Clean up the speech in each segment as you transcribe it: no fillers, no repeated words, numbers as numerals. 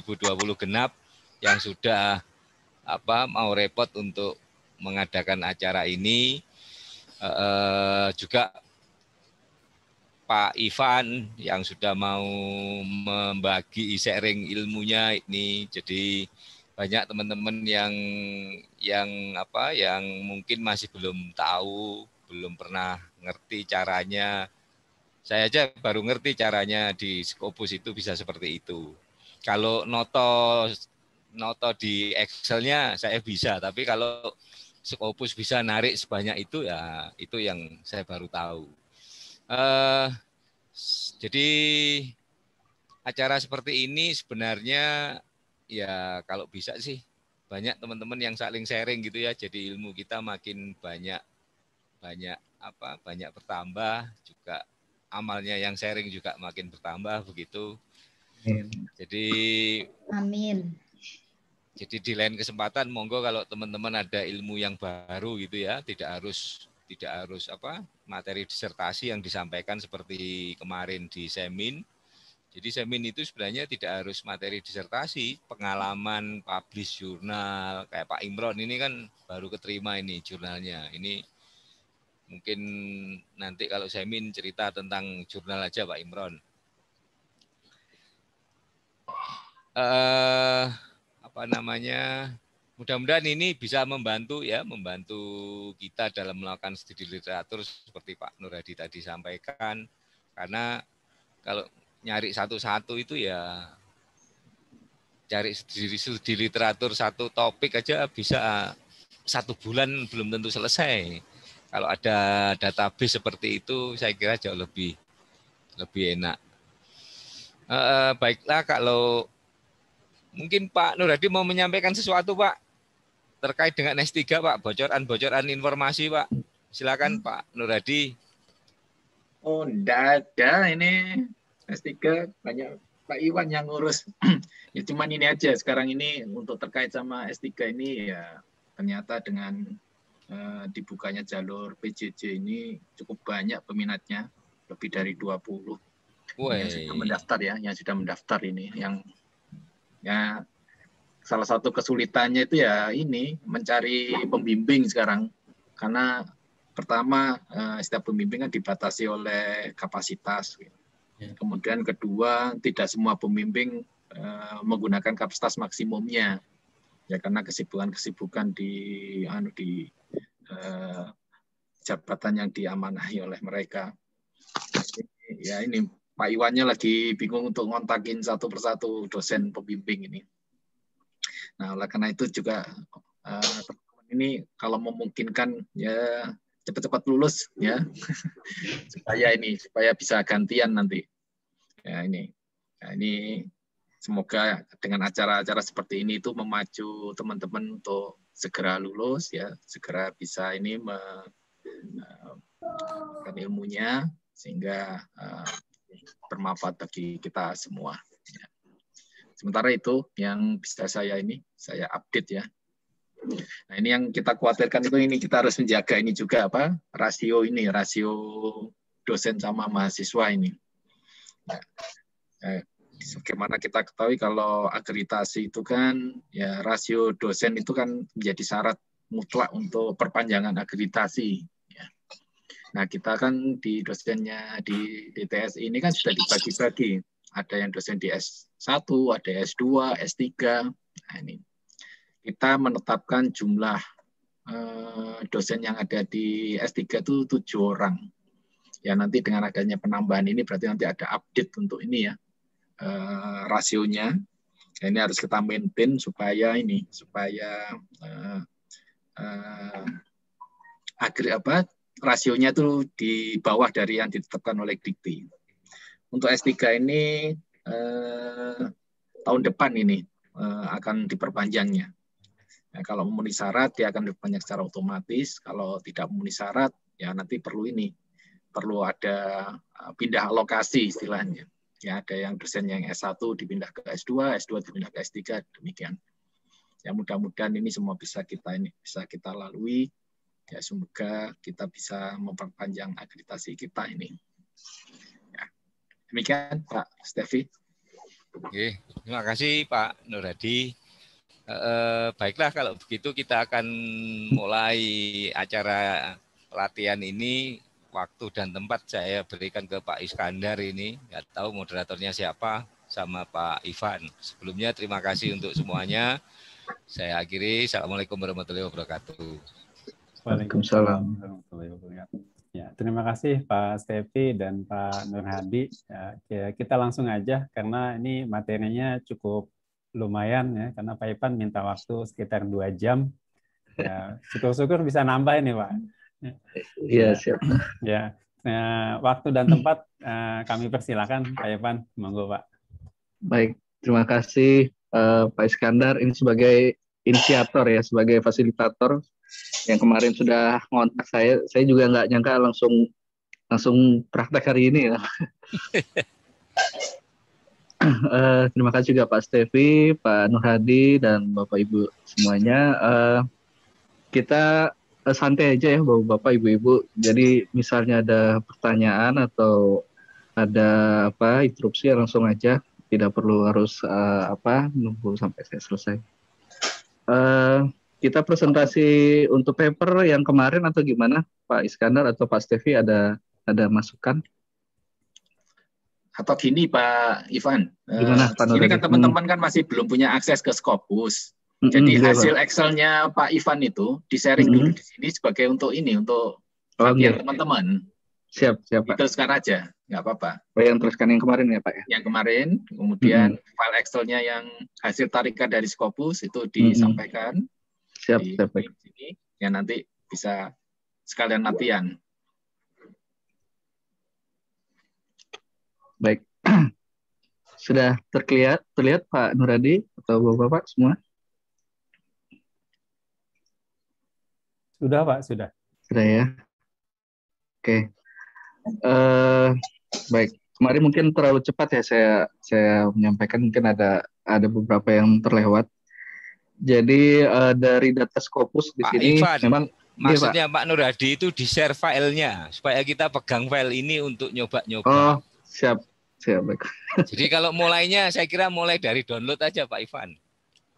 2020 genap yang sudah mau repot untuk mengadakan acara ini. Juga Pak Ivan yang sudah mau membagi sharing ilmunya ini. Jadi banyak teman-teman yang mungkin masih belum tahu, belum pernah ngerti caranya. Saya aja baru ngerti caranya di Scopus itu bisa seperti itu. Kalau noto di Excel-nya saya bisa, tapi kalau Scopus bisa narik sebanyak itu, ya itu yang saya baru tahu. Jadi acara seperti ini sebenarnya ya kalau bisa sih banyak teman-teman yang saling sharing gitu ya. Jadi ilmu kita makin banyak bertambah, juga amalnya yang sharing juga makin bertambah begitu. Jadi amin. Jadi di lain kesempatan monggo kalau teman-teman ada ilmu yang baru gitu ya, tidak harus materi disertasi yang disampaikan seperti kemarin di Semin. Jadi Semin itu sebenarnya tidak harus materi disertasi, pengalaman publish jurnal kayak Pak Imron ini kan baru keterima ini jurnalnya. Ini mungkin nanti kalau Semin cerita tentang jurnal aja Pak Imron. Mudah-mudahan ini bisa membantu kita dalam melakukan studi literatur seperti Pak Nur Hadi tadi sampaikan, karena kalau nyari satu-satu itu ya cari studi literatur satu topik aja bisa 1 bulan belum tentu selesai. Kalau ada database seperti itu saya kira jauh lebih enak. Baiklah, kalau mungkin Pak Nur Hadi mau menyampaikan sesuatu Pak terkait dengan S3 Pak, bocoran informasi Pak. Silakan Pak Nur Hadi. Oh, enggak ada, ini S3 banyak Pak Iwan yang ngurus. Ya cuman ini aja sekarang ini untuk terkait sama S3 ini ya ternyata dengan dibukanya jalur PJJ ini cukup banyak peminatnya, lebih dari 20 yang sudah mendaftar ya, ini yang ya salah satu kesulitannya itu ya ini mencari pembimbing sekarang, karena pertama setiap pembimbing kan dibatasi oleh kapasitas. Kemudian kedua, tidak semua pembimbing menggunakan kapasitas maksimumnya. Ya karena kesibukan di jabatan yang diamanahi oleh mereka. Ya ini Pak Iwannya lagi bingung untuk ngontakin satu persatu dosen pembimbing ini. Nah, oleh karena itu juga teman-teman ini kalau memungkinkan ya cepat-cepat lulus ya supaya bisa gantian nanti. Ya ini semoga dengan acara-acara seperti ini itu memacu teman-teman untuk segera lulus ya, segera bisa ini menggunakan ilmunya sehingga bermanfaat bagi kita semua. Ya. Sementara itu yang bisa saya update ya. Nah, ini yang kita khawatirkan itu ini kita harus menjaga ini juga rasio dosen sama mahasiswa ini. Ya. Bagaimana kita ketahui kalau akreditasi itu kan ya rasio dosen itu kan menjadi syarat mutlak untuk perpanjangan akreditasi. Ya. Nah, kita kan di dosennya di DTS ini kan sudah dibagi-bagi. Ada yang dosen di S1, ada S2, S3. Nah, ini kita menetapkan jumlah dosen yang ada di S3 itu 7 orang. Ya nanti dengan adanya penambahan ini berarti nanti ada update untuk ini ya rasionya. Ya, ini harus kita maintain supaya rasionya itu di bawah dari yang ditetapkan oleh Dikti. Untuk S3 ini tahun depan ini akan diperpanjangnya. Nah, kalau memenuhi syarat, dia akan diperpanjang secara otomatis. Kalau tidak memenuhi syarat, ya nanti perlu ada pindah alokasi istilahnya. Ya, ada yang dosen yang S1 dipindah ke S2, S2 dipindah ke S3, demikian. Ya, mudah-mudahan ini semua bisa kita lalui. Ya, semoga kita bisa memperpanjang akreditasi kita ini. Ya. Demikian, Pak Stevi. Oke, terima kasih Pak Nur Hadi. Baiklah kalau begitu kita akan mulai acara pelatihan ini. Waktu dan tempat saya berikan ke Pak Iskandar ini. Nggak tahu moderatornya siapa sama Pak Ivan. Sebelumnya terima kasih untuk semuanya. Saya akhiri. Assalamualaikum warahmatullahi wabarakatuh. Waalaikumsalam warahmatullahi wabarakatuh. Ya, terima kasih Pak Stevi dan Pak Nur Hadi. Ya, kita langsung aja karena ini materinya cukup lumayan ya, karena Pak Ivan minta waktu sekitar 2 jam. Ya, syukur-syukur bisa nambah ini Pak. Iya, siap. Ya, waktu dan tempat kami persilakan Pak Ivan, monggo Pak. Baik, terima kasih Pak Iskandar. Ini sebagai inisiator ya, sebagai fasilitator yang kemarin sudah ngontak saya. Saya juga nggak nyangka langsung praktek hari ini ya. Terima kasih juga Pak Stevi, Pak Nur Hadi, dan Bapak Ibu semuanya. Kita santai aja ya Bapak Ibu-Ibu. Jadi misalnya ada pertanyaan atau ada interupsi langsung aja. Tidak perlu harus nunggu sampai saya selesai. Kita presentasi untuk paper yang kemarin atau gimana, Pak Iskandar atau Pak Stevi ada masukan? Atau gini Pak Ivan, Gimana, Pak ini kan teman-teman kan masih belum punya akses ke Scopus. Jadi hasil Excel-nya Pak Ivan itu di-sharing dulu di sini sebagai untuk bagian teman-teman. Siap, Pak. Diteruskan aja, nggak apa-apa. Yang teruskan yang kemarin ya, Pak ya? Yang kemarin, kemudian file Excel-nya yang hasil tarikan dari Scopus itu disampaikan. Siap, di sini, ya nanti bisa sekalian latihan. Baik. Sudah terlihat Pak Nur Hadi atau Bapak semua? Sudah Pak, sudah. Sudah ya. Oke. Baik. Kemarin mungkin terlalu cepat ya saya menyampaikan, mungkin ada beberapa yang terlewat. Jadi dari data Scopus di sini Ivan, memang maksudnya Pak Nur Hadi itu di-share filenya supaya kita pegang file ini untuk nyoba-nyoba. Oh, siap. Baik. Jadi kalau mulainya saya kira mulai dari download aja Pak Ivan.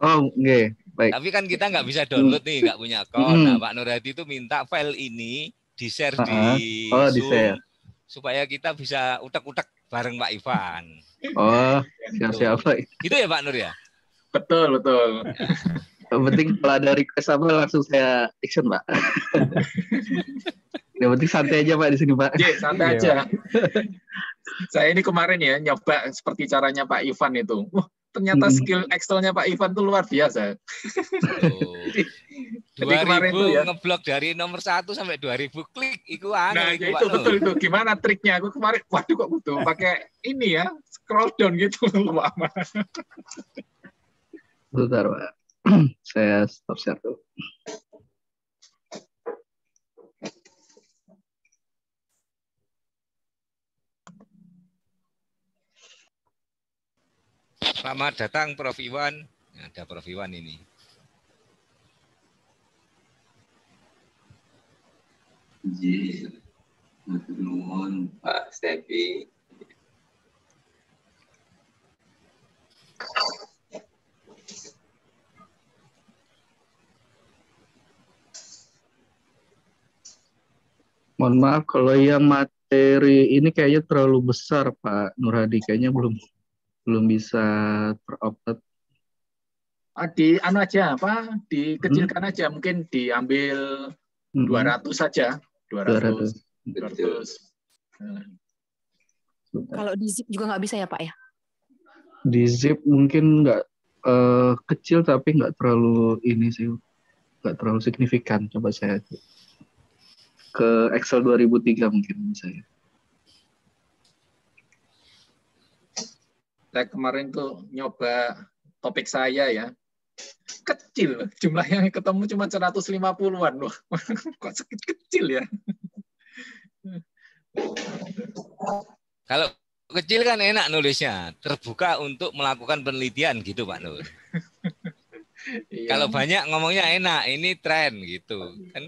Oh, oke. Baik. Tapi kan kita nggak bisa download nih, nggak punya akun. Nah, Pak Nur Hadi itu minta file ini di-share di Zoom supaya kita bisa utek-utek bareng Pak Ivan. Oh, siap. Gitu ya Pak Nur ya? Betul. Yang penting kalau ada request apa langsung saya action, Pak. Yang penting santai aja Pak di sini, Pak. Iya, santai aja. Saya ini kemarin ya nyoba seperti caranya Pak Ivan itu. Wah, ternyata skill Excel-nya Pak Ivan itu luar biasa. Jadi 2000 itu ya, ngeblok dari nomor 1 sampai 2000 klik itu nah, itu betul itu. Gimana triknya? Aku kemarin waduh kok butuh pakai ini ya, scroll down gitu lama. Bentar, Pak. Saya stop share dulu. Selamat datang Prof. Iwan. Ada Prof. Iwan ini. Nuhun Pak Stevi. Mohon maaf kalau yang materi ini kayaknya terlalu besar Pak Nur Hadi, kayaknya belum bisa terupload. Di aja dikecilkan aja, mungkin diambil 200 saja, 200. Kalau di zip juga nggak bisa ya Pak ya? Di zip mungkin nggak kecil tapi nggak terlalu ini sih, nggak terlalu signifikan. Coba saya ke Excel 2003 mungkin saya. Saya kemarin tuh nyoba topik saya ya, kecil jumlah yang ketemu cuma 150-an loh. Kok kecil ya? Kalau kecil kan enak nulisnya, terbuka untuk melakukan penelitian gitu Pak Nur. Iya. Kalau banyak ngomongnya enak, ini tren gitu kan.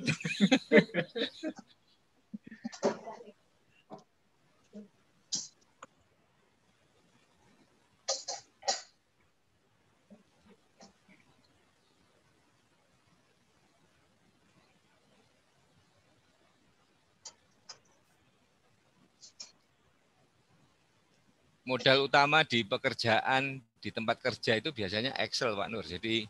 modal utama di pekerjaan di tempat kerja itu biasanya Excel, Pak Nur. Jadi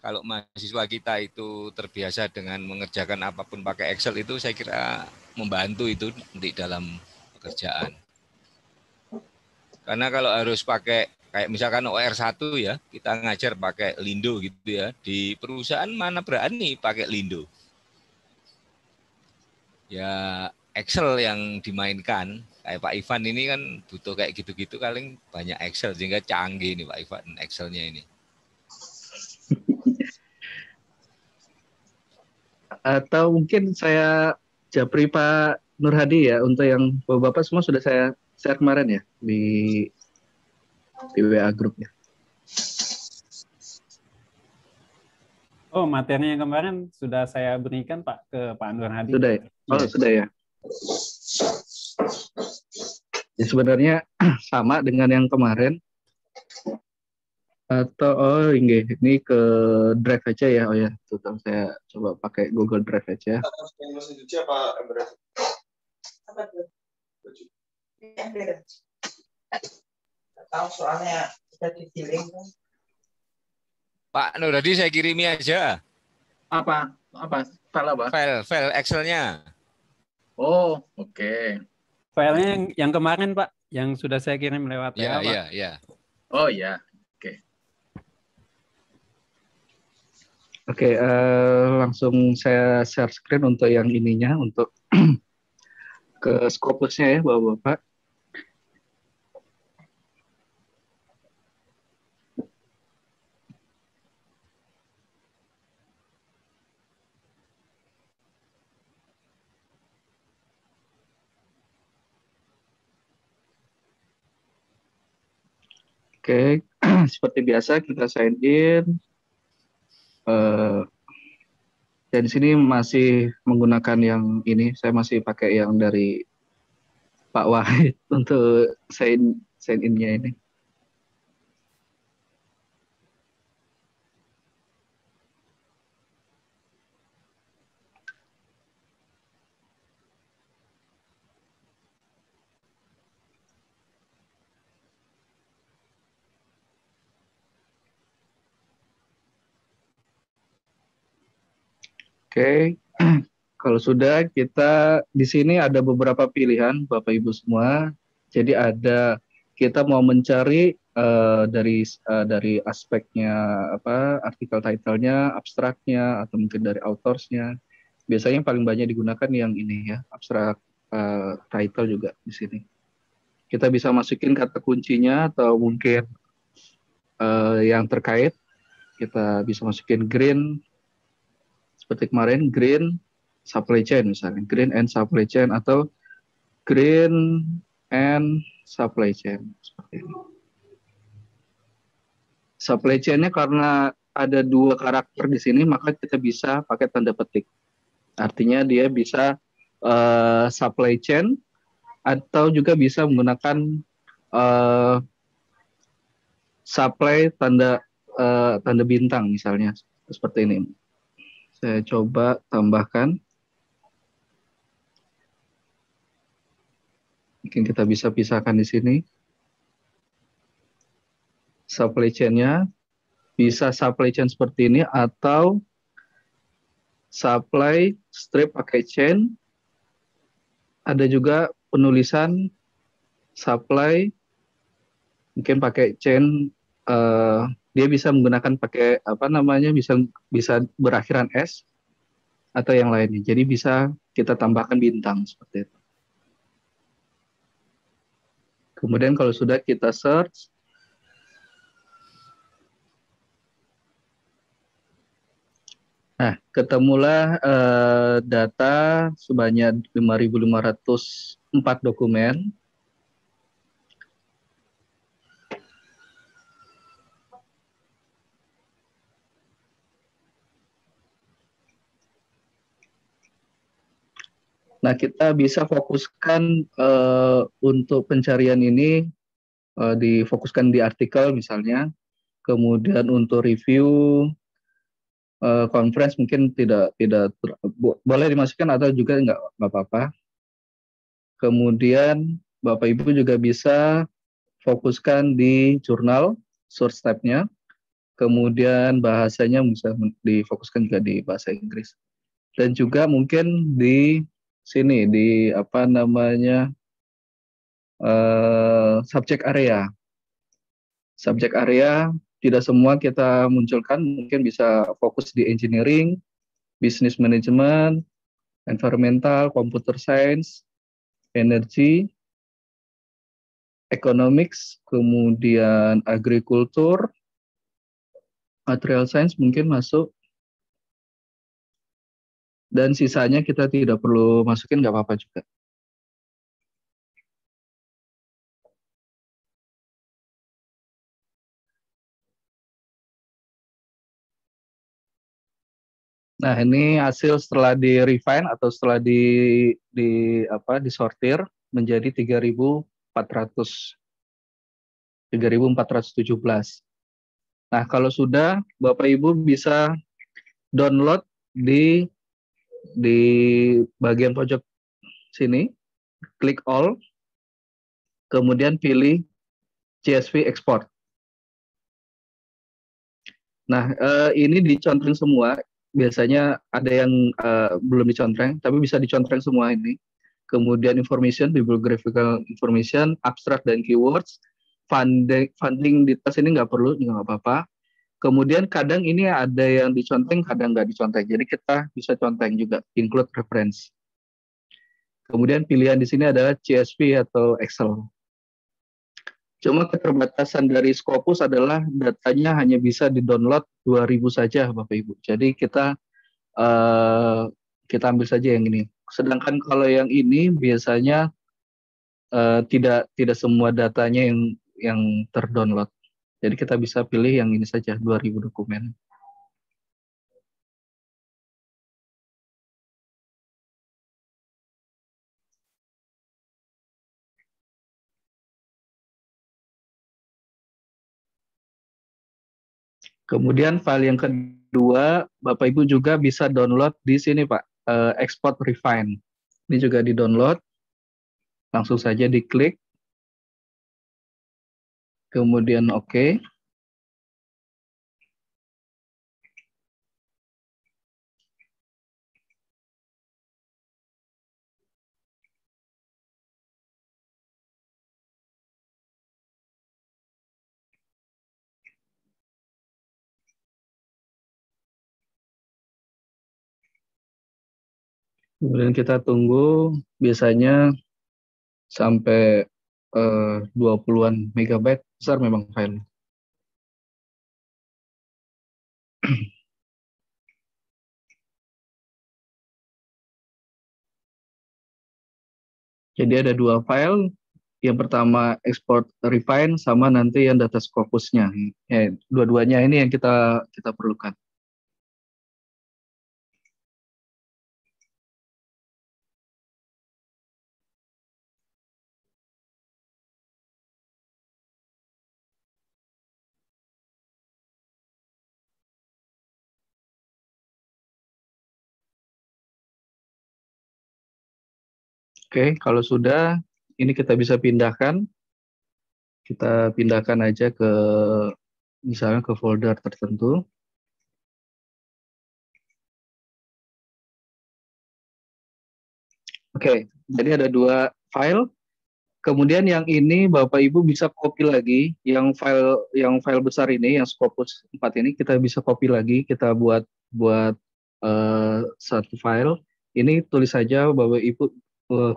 kalau mahasiswa kita itu terbiasa dengan mengerjakan apapun pakai Excel itu saya kira membantu itu di dalam pekerjaan. Karena kalau harus pakai kayak misalkan OR1 ya, kita ngajar pakai Lindo gitu ya. Di perusahaan mana berani pakai Lindo? Ya Excel yang dimainkan. Kayak Pak Ivan ini kan butuh kayak gitu-gitu, paling banyak Excel sehingga canggih nih Pak Ivan Excelnya ini. Atau mungkin saya japri Pak Nur Hadi ya, untuk yang Bapak semua sudah saya share kemarin ya di WA grupnya. Oh, materi yang kemarin sudah saya berikan Pak ke Pak Nur Hadi. Sudah ya? Oh, Iya. sudah ya. Ya sebenarnya sama dengan yang kemarin. Atau ini ke Drive aja ya. Oh ya, tuh saya coba pakai Google Drive aja. Tahu soalnya sudah digiling. Pak Nur Hadi saya kirimi aja. Apa? File apa? File Excel-nya. Oh, oke. Filenya yang kemarin Pak, yang sudah saya kirim lewat Ya, WA, Pak. ya. Oh ya, oke. Oke, langsung saya share screen untuk yang ininya, untuk ke Scopusnya ya, Bapak-Bapak. Oke, seperti biasa kita sign in. Dan di sini masih menggunakan yang ini, saya masih pakai yang dari Pak Wahid untuk sign in-nya ini. Oke, kalau sudah, kita di sini ada beberapa pilihan Bapak Ibu semua. Jadi kita mau mencari dari aspeknya artikel title-nya, abstraknya, atau mungkin dari autorsnya. Biasanya yang paling banyak digunakan yang ini ya, abstrak title juga di sini. Kita bisa masukin kata kuncinya atau mungkin yang terkait. Kita bisa masukin green, seperti kemarin green supply chain misalnya, green and supply chain atau green and supply chain seperti ini. Supply chain-nya karena ada 2 karakter di sini, maka kita bisa pakai tanda petik. Artinya dia bisa supply chain atau juga bisa menggunakan supply tanda bintang misalnya, seperti ini. Saya coba tambahkan. Mungkin kita bisa pisahkan di sini. Supply chain-nya bisa supply chain seperti ini atau supply strip pakai chain. Ada juga penulisan supply mungkin pakai chain. Dia bisa menggunakan pakai bisa berakhiran S atau yang lainnya. Jadi bisa kita tambahkan bintang seperti itu. Kemudian kalau sudah kita search, nah ketemulah data sebanyak 5.504 dokumen. Nah, kita bisa fokuskan untuk pencarian ini difokuskan di artikel misalnya, kemudian untuk review conference mungkin tidak boleh dimasukkan atau juga nggak apa-apa. Kemudian Bapak Ibu juga bisa fokuskan di jurnal, source type-nya, kemudian bahasanya bisa difokuskan juga di bahasa Inggris. Dan juga mungkin di sini, di apa namanya, subject area. Subject area tidak semua kita munculkan, mungkin bisa fokus di engineering, business management, environmental, computer science, energy, economics, kemudian agriculture, material science mungkin masuk, dan sisanya kita tidak perlu masukin, nggak apa-apa juga. Nah, ini hasil setelah di refine atau setelah disortir menjadi 3.417. Nah, kalau sudah, Bapak Ibu bisa download di bagian pojok sini, klik all, kemudian pilih CSV export. Nah, ini dicontreng semua. Biasanya ada yang belum dicontreng, tapi bisa dicontreng semua ini. Kemudian information, bibliographical information, abstract dan keywords, funding details ini nggak perlu, juga nggak apa-apa. Kemudian kadang ini ada yang dicontreng, kadang nggak dicontreng. Jadi kita bisa contreng juga, include reference. Kemudian pilihan di sini adalah CSV atau Excel. Cuma keterbatasan dari Scopus adalah datanya hanya bisa di-download 2.000 saja, Bapak Ibu. Jadi kita ambil saja yang ini. Sedangkan kalau yang ini biasanya tidak semua datanya yang terdownload. Jadi kita bisa pilih yang ini saja, 2.000 dokumen. Kemudian file yang kedua, Bapak Ibu juga bisa download di sini Pak, export refine. Ini juga di-download, langsung saja diklik, kemudian oke. Kemudian kita tunggu, biasanya sampai 20-an megabyte, besar memang file. Jadi ada dua file, yang pertama export refine sama nanti yang data Scopusnya. Dua-duanya ini yang kita perlukan. Oke, kalau sudah, ini kita bisa pindahkan. Kita pindahkan aja ke, misalnya ke folder tertentu. Oke, jadi ada dua file. Kemudian yang ini Bapak Ibu bisa copy lagi, yang file besar ini, yang Scopus 4 ini kita bisa copy lagi, kita buat satu file. Ini tulis saja Bapak Ibu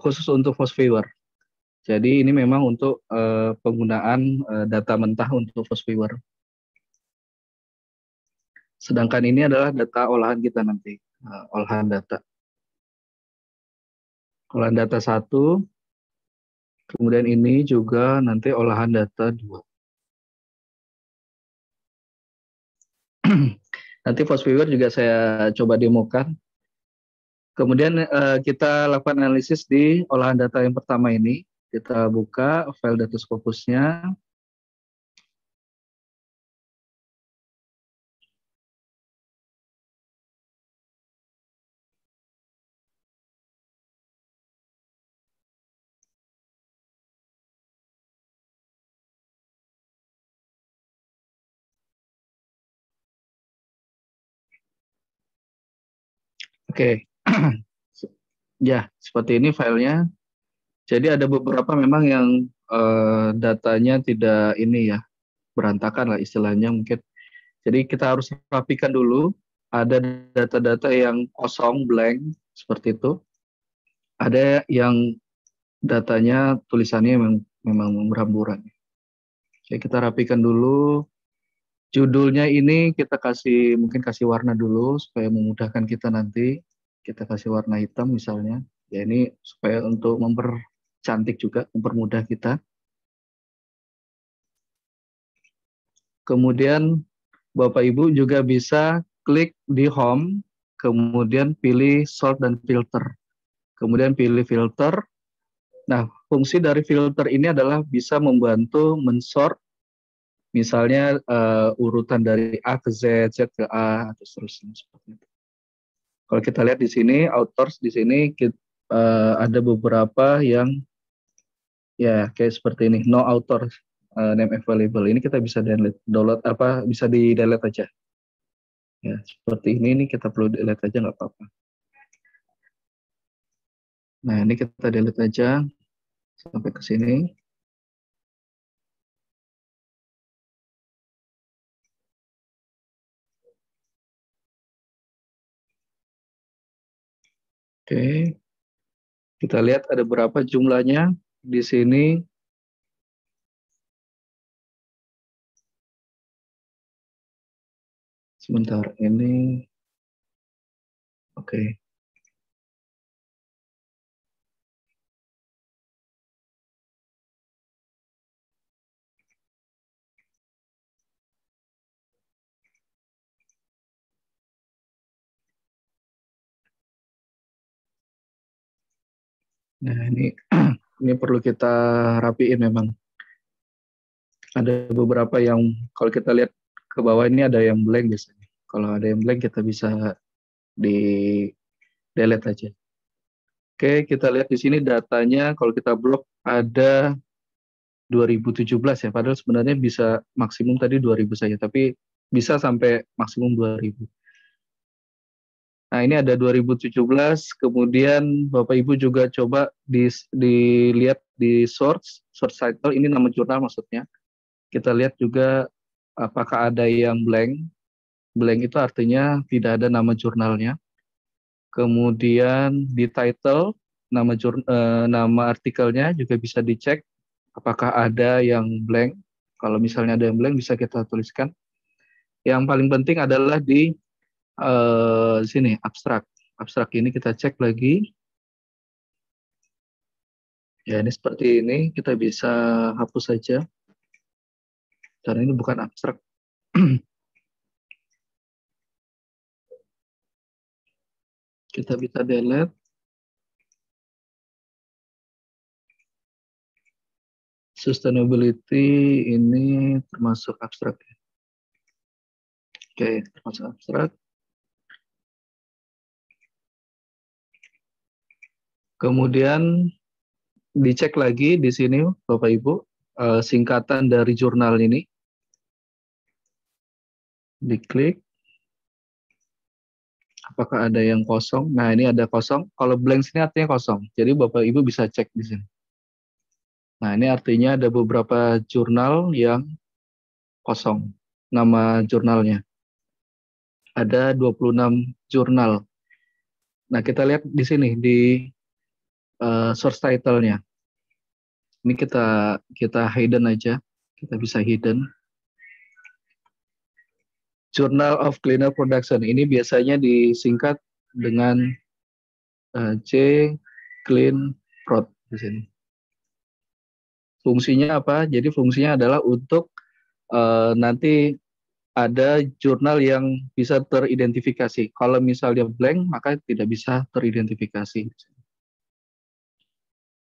khusus untuk FOSS-Viewer. Jadi ini memang untuk penggunaan data mentah untuk FOSS-Viewer. Sedangkan ini adalah data olahan kita nanti, olahan data. Olahan data 1, kemudian ini juga nanti olahan data 2. Nanti FOSS-Viewer juga saya coba demokan. Kemudian kita lakukan analisis di olahan data yang pertama ini. Kita buka file data Scopusnya. Oke. Ya, seperti ini filenya. Jadi ada beberapa memang yang datanya tidak ini ya, berantakan lah istilahnya mungkin. Jadi kita harus rapikan dulu. Ada data-data yang kosong, blank, seperti itu. Ada yang datanya tulisannya memang beramburan. Oke, kita rapikan dulu. Judulnya ini kita mungkin kasih warna dulu supaya memudahkan kita nanti. Kita kasih warna hitam misalnya. Ya ini supaya untuk mempercantik juga, mempermudah kita. Kemudian Bapak Ibu juga bisa klik di home, kemudian pilih sort dan filter. Kemudian pilih filter. Nah, fungsi dari filter ini adalah bisa membantu mensort, misalnya urutan dari A ke Z, Z ke A, atau seterusnya seperti itu. Kalau kita lihat di sini, authors di sini ada beberapa yang ya kayak seperti ini, no author name available. Ini kita bisa download bisa di delete aja. Ya, seperti ini kita perlu delete aja nggak apa-apa. Nah, ini kita delete aja sampai ke sini. Oke. Kita lihat ada berapa jumlahnya di sini. Sebentar, ini. Oke. Nah, ini perlu kita rapiin memang. Ada beberapa yang kalau kita lihat ke bawah ini ada yang blank biasanya. Kalau ada yang blank kita bisa di delete aja. Oke, kita lihat di sini datanya kalau kita blok ada 2017 ya, padahal sebenarnya bisa maksimum tadi 2000 saja, tapi bisa sampai maksimum 2000. Nah, ini ada 2017, kemudian Bapak Ibu juga coba dilihat di source title, ini nama jurnal maksudnya. Kita lihat juga apakah ada yang blank. Blank itu artinya tidak ada nama jurnalnya. Kemudian di title, nama artikelnya juga bisa dicek apakah ada yang blank. Kalau misalnya ada yang blank bisa kita tuliskan. Yang paling penting adalah di sini abstrak. Abstrak ini kita cek lagi. Ya, ini seperti ini, kita bisa hapus saja. Karena ini bukan abstrak. Kita bisa delete. Sustainability ini termasuk abstrak. Oke, termasuk abstrak. Kemudian dicek lagi di sini Bapak Ibu singkatan dari jurnal ini. Diklik. Apakah ada yang kosong? Nah, ini ada kosong. Kalau blank sini artinya kosong. Jadi Bapak Ibu bisa cek di sini. Nah, ini artinya ada beberapa jurnal yang kosong nama jurnalnya. Ada 26 jurnal. Nah, kita lihat di sini di source title-nya. Ini kita hidden aja. Kita bisa hidden. Journal of Cleaner Production. Ini biasanya disingkat dengan C Clean Prod di sini. Fungsinya apa? Jadi fungsinya adalah untuk nanti ada jurnal yang bisa teridentifikasi. Kalau misalnya blank, maka tidak bisa teridentifikasi.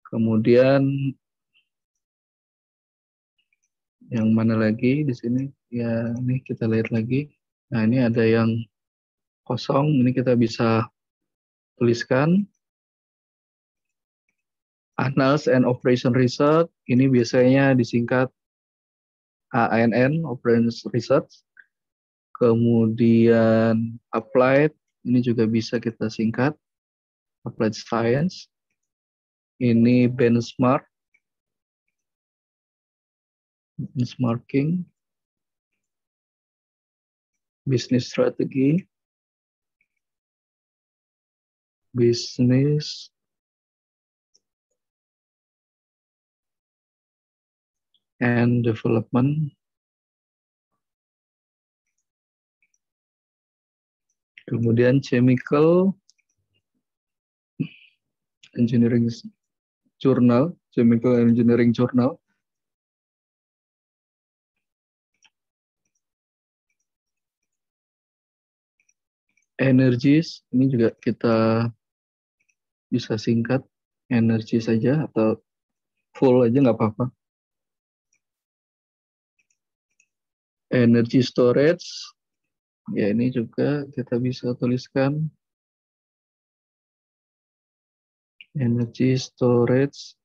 Kemudian yang mana lagi di sini? Ya, ini kita lihat lagi. Nah, ini ada yang kosong. Ini kita bisa tuliskan. Annals and Operation Research. Ini biasanya disingkat ANN, Operation Research. Kemudian Applied Ini juga bisa kita singkat. Applied Science. Ini benchmarking, business strategy, business and development, kemudian chemical engineering journal, chemical engineering journal, energies, ini juga kita bisa singkat energi saja atau full aja nggak apa-apa. Energy storage, ya ini juga kita bisa tuliskan energy storage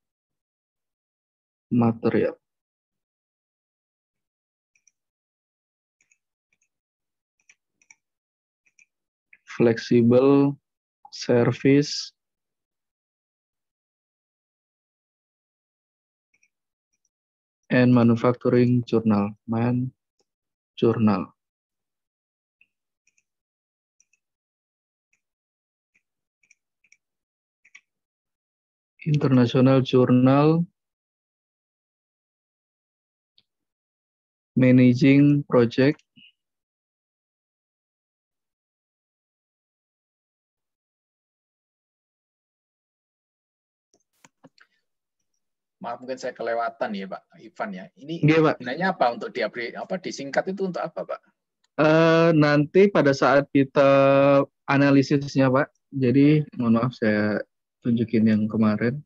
material. Flexible service and manufacturing journal, journal. International Journal Managing Project. Maaf, mungkin saya kelewatan ya Pak Ivan ya. Ini Iya, Pak. gunanya apa untuk disingkat itu untuk apa Pak? Nanti pada saat kita analisisnya Pak, jadi mohon maaf saya tunjukin yang kemarin.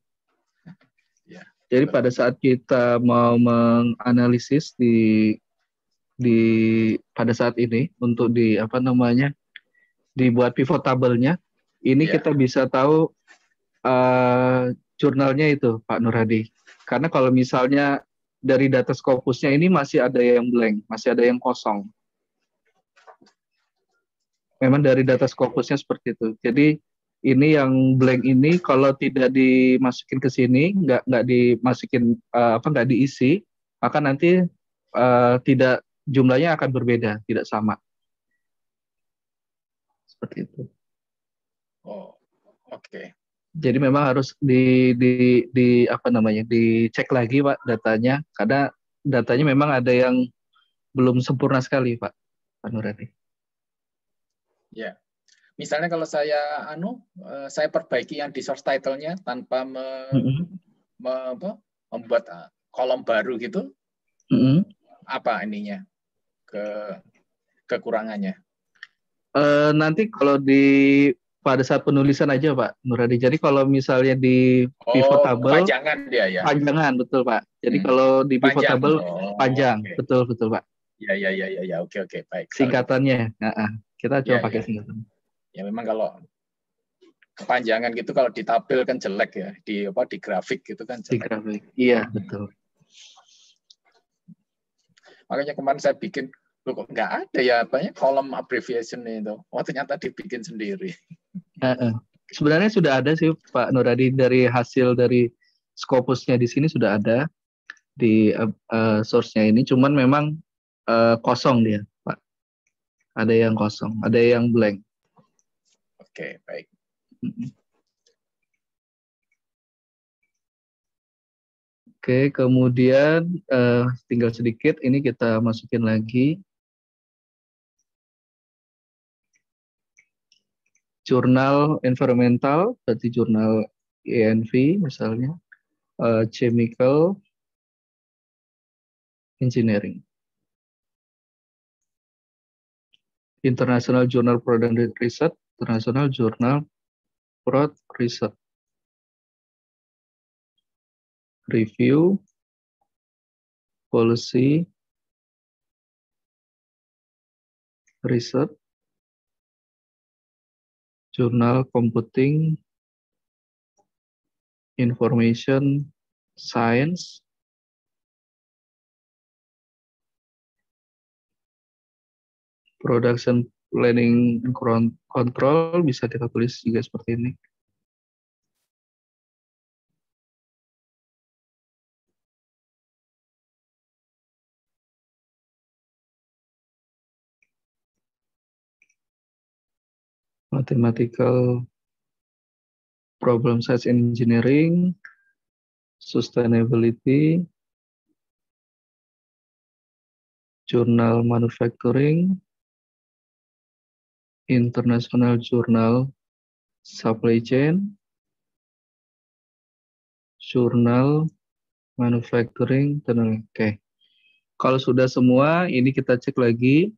Ya. Jadi pada saat kita mau menganalisis pada saat ini untuk dibuat pivot tabelnya, ini Ya. kita bisa tahu jurnalnya itu Pak Nur Hadi. Karena kalau misalnya dari data Scopusnya ini masih ada yang blank, masih ada yang kosong. Memang dari data Scopusnya seperti itu. Jadi ini yang blank ini kalau tidak dimasukin ke sini, nggak dimasukin nggak diisi, maka nanti tidak jumlahnya akan berbeda, tidak sama. Seperti itu. Oh, oke. Jadi memang harus dicek lagi Pak datanya, karena datanya memang ada yang belum sempurna sekali Pak Nuradi. Ya, misalnya kalau saya saya perbaiki yang di source title-nya tanpa membuat kolom baru gitu, apa ininya kekurangannya? Nanti kalau pada saat penulisan aja Pak Nuradi. Jadi kalau misalnya di pivot table, panjangan dia ya. Panjangan betul Pak. Jadi kalau di pivot table panjang, okay. betul Pak. Ya, oke, baik. Singkatannya, kita coba pakai singkatan. Ya memang kalau kepanjangan gitu kalau di tabel kan jelek ya, di grafik gitu kan jelek. Di grafik, iya betul. Makanya kemarin saya bikin, loh kok nggak ada ya kolom abbreviation itu. Oh ternyata dibikin sendiri. Sebenarnya sudah ada sih Pak Nuradi, dari hasil dari Scopusnya di sini sudah ada di source-nya ini, cuman memang kosong dia Pak. Ada yang kosong, ada yang blank. Oke, baik. Oke, kemudian tinggal sedikit, ini kita masukin lagi. Jurnal environmental, berarti jurnal ENV misalnya, chemical engineering. International Journal Product Research, International Journal Product Research. Review, policy, research, Journal Computing, Information Science, Production planning and control bisa kita tulis juga seperti ini. Mathematical problem science engineering, sustainability, journal manufacturing, international journal supply chain, journal manufacturing, Oke. Kalau sudah semua, ini kita cek lagi.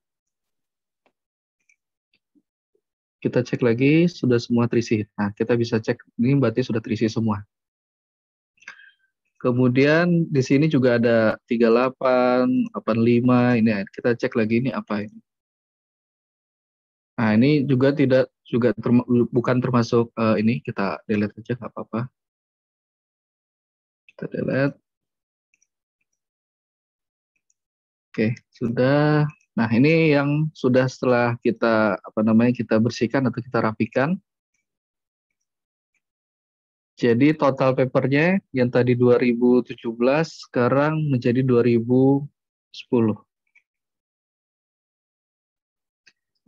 Kita cek lagi, sudah semua terisi. Nah, kita bisa cek, ini berarti sudah terisi semua. Kemudian di sini juga ada 38, 85, ini kita cek lagi ini apa ini. Nah, ini juga bukan termasuk ini, kita delete aja, nggak apa-apa. Kita delete. Oke, sudah. Nah, ini yang sudah setelah kita kita bersihkan atau kita rapikan. Jadi total papernya yang tadi 2017 sekarang menjadi 2010.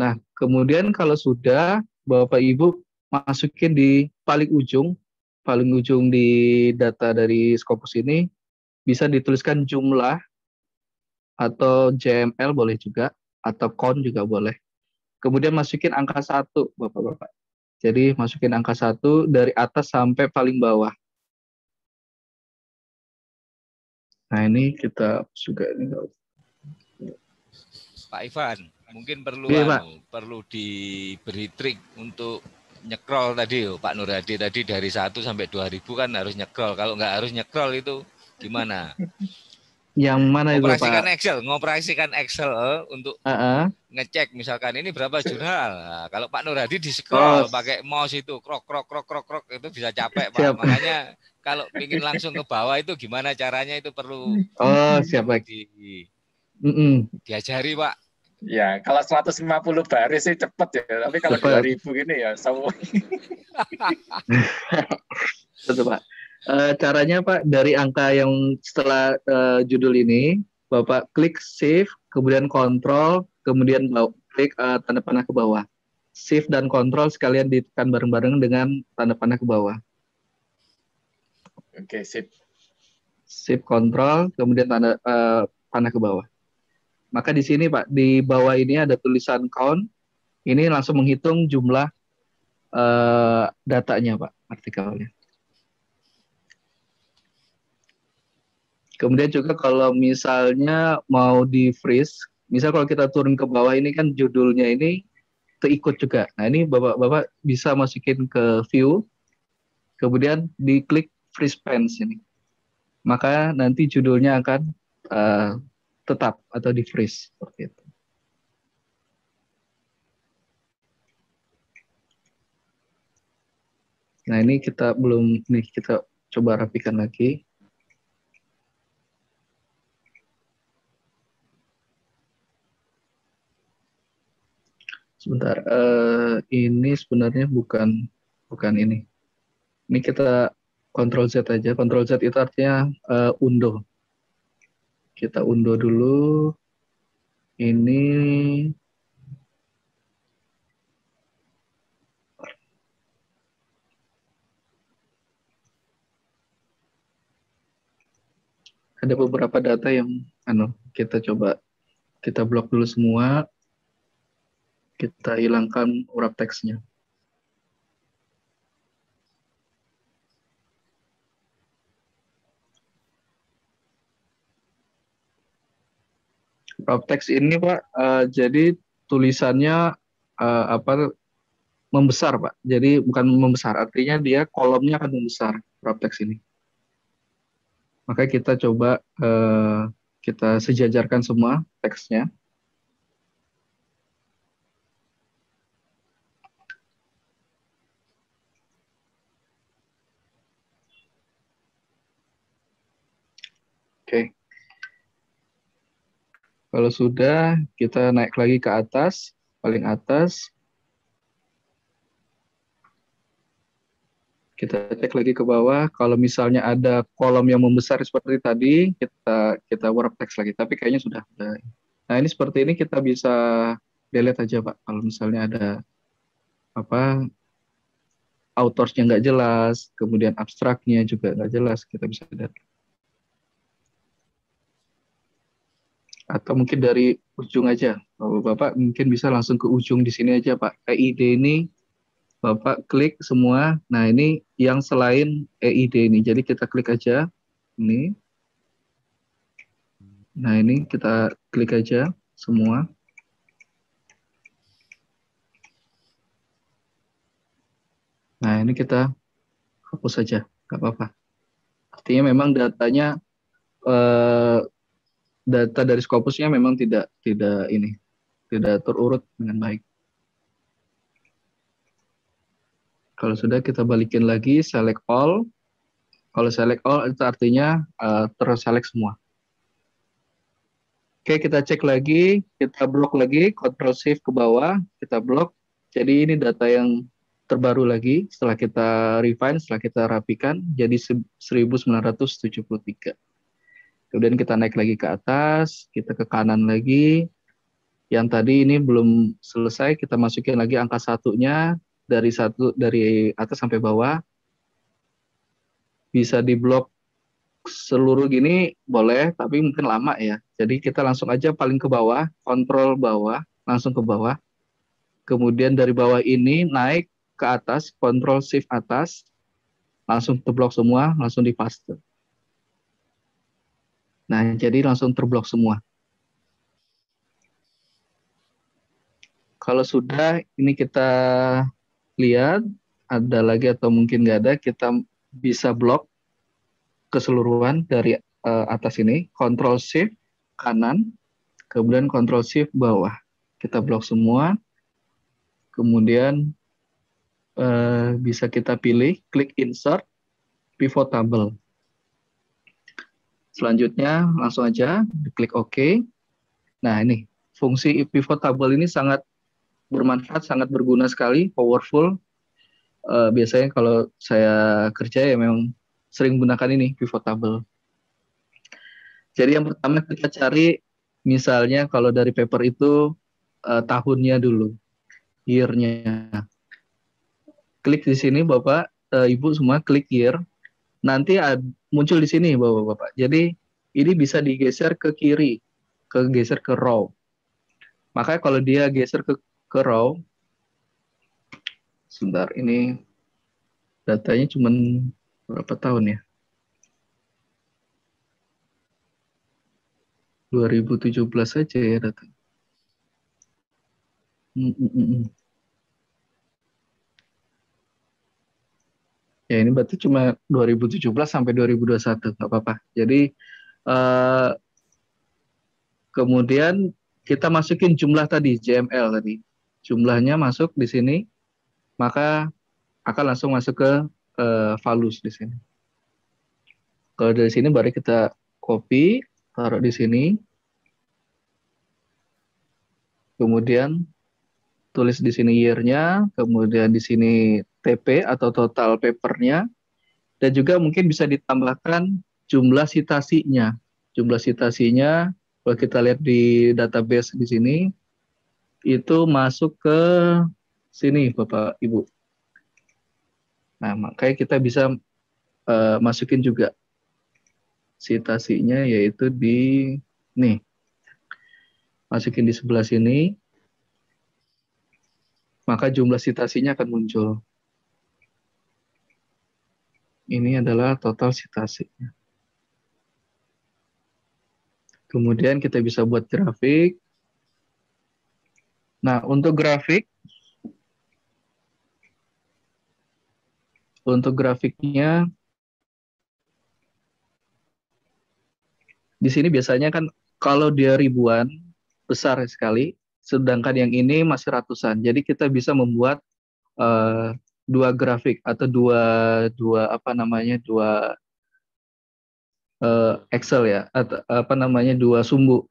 Nah, kemudian kalau sudah Bapak Ibu masukin di paling ujung di data dari Scopus ini bisa dituliskan jumlah atau JML boleh juga, atau count juga boleh. Kemudian masukin angka 1, Bapak-Bapak. Jadi masukin angka 1 dari atas sampai paling bawah. Nah ini kita juga ini. Pak Ivan, mungkin perlu Iya, Pak. perlu diberi trik untuk nyekrol tadi, Pak Nur Hadi tadi dari 1 sampai 2000 kan harus nyekrol. Kalau nggak harus nyekrol itu gimana? Yang mana itu, Pak? Ngoperasikan Excel untuk ngecek misalkan ini berapa jurnal. Nah, kalau Pak Nur Hadi di scroll pakai mouse itu krok itu bisa capek, Pak. Siap. Makanya kalau ingin langsung ke bawah itu gimana caranya itu perlu siap, Pak. Diajari, Pak. Ya, kalau 150 baris sih cepet ya, tapi kalau 2000 gini ya semua. Betul, Pak. Caranya Pak, dari angka yang setelah judul ini, Bapak klik Shift, kemudian Control, kemudian klik tanda panah ke bawah. Shift dan Control sekalian ditekan bareng-bareng dengan tanda panah ke bawah. Oke, Shift. Shift Control, kemudian tanda panah ke bawah. Maka di sini Pak, di bawah ini ada tulisan count. Ini langsung menghitung jumlah datanya Pak, artikelnya. Kemudian juga kalau misalnya mau di freeze, misal kalau kita turun ke bawah ini kan judulnya ini keikut juga. Nah ini Bapak bisa masukin ke view, kemudian diklik freeze pens ini. Maka nanti judulnya akan tetap atau di freeze seperti itu. Nah ini kita coba rapikan lagi. Sebentar, ini sebenarnya bukan ini. Ini kita Ctrl Z aja. Ctrl Z itu artinya undo. Kita undo dulu. Ini ada beberapa data yang kita coba kita blok dulu semua. Kita hilangkan wrap teksnya. Wrap teks ini Pak, jadi tulisannya membesar Pak. Jadi bukan membesar, artinya dia kolomnya akan membesar wrap teks ini. Maka kita coba kita sejajarkan semua teksnya. Oke. Kalau sudah, kita naik lagi ke atas. paling atas. Kita cek lagi ke bawah. Kalau misalnya ada kolom yang membesar seperti tadi, kita warp text lagi. Tapi kayaknya sudah. Nah ini seperti ini kita bisa delete aja Pak. Kalau misalnya ada apa autorsnya nggak jelas, kemudian abstraknya juga nggak jelas, kita bisa delete. Atau mungkin dari ujung aja. Bapak mungkin bisa langsung ke ujung di sini aja Pak. EID ini Bapak klik semua. Nah ini yang selain EID ini. Jadi kita klik aja. Ini. Nah ini kita klik aja semua. Nah ini kita hapus saja. Nggak apa-apa. Artinya memang datanya data dari Scopusnya memang tidak terurut dengan baik. Kalau sudah kita balikin lagi select all. Kalau select all itu artinya terselect semua. Oke, kita cek lagi, kita blok lagi, Ctrl Shift ke bawah, kita blok. Jadi ini data yang terbaru lagi setelah kita refine, setelah kita rapikan jadi 1973. Kemudian kita naik lagi ke atas, kita ke kanan lagi. Yang tadi ini belum selesai, kita masukin lagi angka satunya dari atas sampai bawah. Bisa diblok seluruh gini boleh, tapi mungkin lama ya. Jadi kita langsung aja paling ke bawah, kontrol bawah, langsung ke bawah. Kemudian dari bawah ini naik ke atas, kontrol shift atas, langsung terblok semua, langsung di paste. Nah, jadi langsung terblok semua. Kalau sudah, ini kita lihat, ada lagi atau mungkin nggak ada, kita bisa blok keseluruhan dari atas ini, Ctrl Shift kanan, kemudian Ctrl Shift bawah. Kita blok semua, kemudian bisa kita pilih, klik Insert, Pivot Table. Selanjutnya langsung aja klik OK. Nah ini fungsi Pivot Table ini sangat bermanfaat, sangat berguna sekali, powerful. Biasanya kalau saya kerja ya memang sering gunakan ini Pivot Table. Jadi yang pertama kita cari misalnya kalau dari paper itu tahunnya dulu, year-nya. Klik di sini Bapak, Ibu semua klik year. Nanti muncul di sini Bapak-Bapak. Jadi ini bisa digeser ke kiri, geser ke row. Makanya kalau dia geser ke row, sebentar ini datanya cuma berapa tahun ya? 2017 saja ya data. Ya ini berarti cuma 2017 sampai 2021, nggak apa-apa. Jadi kemudian kita masukin jumlah tadi, JML tadi. Jumlahnya masuk di sini, maka akan langsung masuk ke values di sini. Kalau dari sini baru kita copy, taruh di sini. Kemudian tulis di sini year-nya, kemudian di sini TP atau total paper-nya, dan juga mungkin bisa ditambahkan jumlah citasinya. Jumlah citasinya, kalau kita lihat di database di sini, itu masuk ke sini Bapak Ibu. Nah, makanya kita bisa masukin juga citasinya, yaitu di nih. Masukin di sebelah sini, maka jumlah citasinya akan muncul. Ini adalah total citasinya. Kemudian kita bisa buat grafik. Nah, untuk grafiknya, di sini biasanya kan kalau dia ribuan, besar sekali, sedangkan yang ini masih ratusan. Jadi kita bisa membuat dua grafik atau dua Excel ya, atau dua sumbu.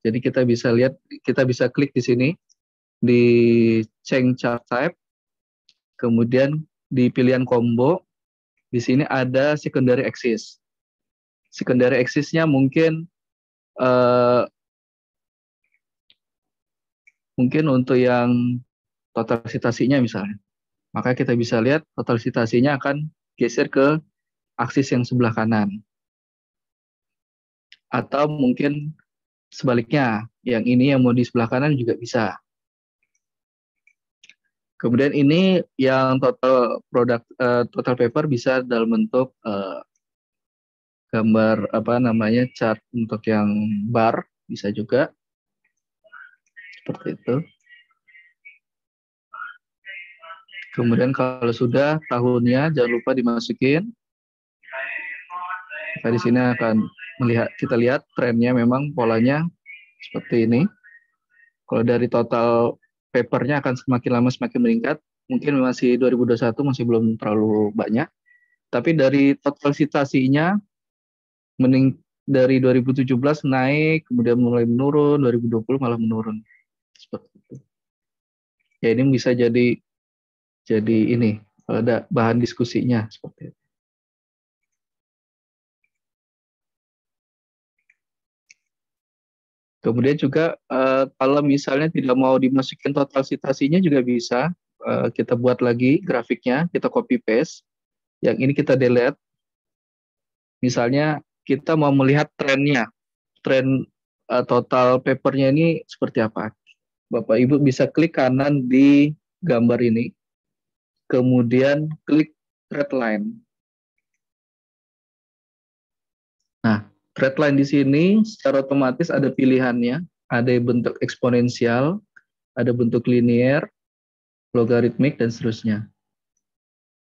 Jadi kita bisa lihat, kita bisa klik di sini, di change chart type, kemudian di pilihan combo, di sini ada secondary axis. Secondary axis-nya mungkin untuk yang totalisitasinya misalnya. Maka kita bisa lihat totalisitasinya akan geser ke aksis yang sebelah kanan. Atau mungkin sebaliknya, yang ini yang mau di sebelah kanan juga bisa. Kemudian ini yang total paper bisa dalam bentuk gambar chart untuk yang bar bisa juga seperti itu. Kemudian kalau sudah tahunnya jangan lupa dimasukin. Nah, di sini akan kita lihat trennya memang polanya seperti ini. Kalau dari total papernya akan semakin lama semakin meningkat. Mungkin masih 2021 masih belum terlalu banyak. Tapi dari total citasinya dari 2017 naik, kemudian mulai menurun, 2020 malah menurun. Seperti itu. Ya ini bisa jadi ini ada bahan diskusinya seperti itu. Kemudian juga kalau misalnya tidak mau dimasukin total citasinya juga bisa kita buat lagi grafiknya, kita copy paste. Yang ini kita delete. Misalnya kita mau melihat trennya, tren total papernya ini seperti apa. Bapak Ibu bisa klik kanan di gambar ini, kemudian klik trend line. Nah, trend line di sini secara otomatis ada pilihannya, ada bentuk eksponensial, ada bentuk linear, logaritmik, dan seterusnya.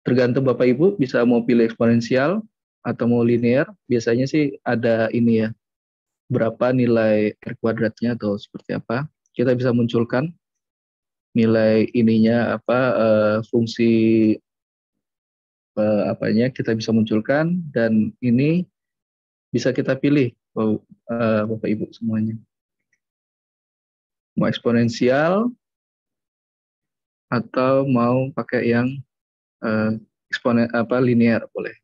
Tergantung Bapak Ibu bisa mau pilih eksponensial atau mau linear. Biasanya sih ada ini ya, berapa nilai R kuadratnya atau seperti apa. Kita bisa munculkan nilai ininya fungsi apanya kita bisa munculkan, dan ini bisa kita pilih Bapak Ibu semuanya. Mau eksponensial atau mau pakai yang linear boleh.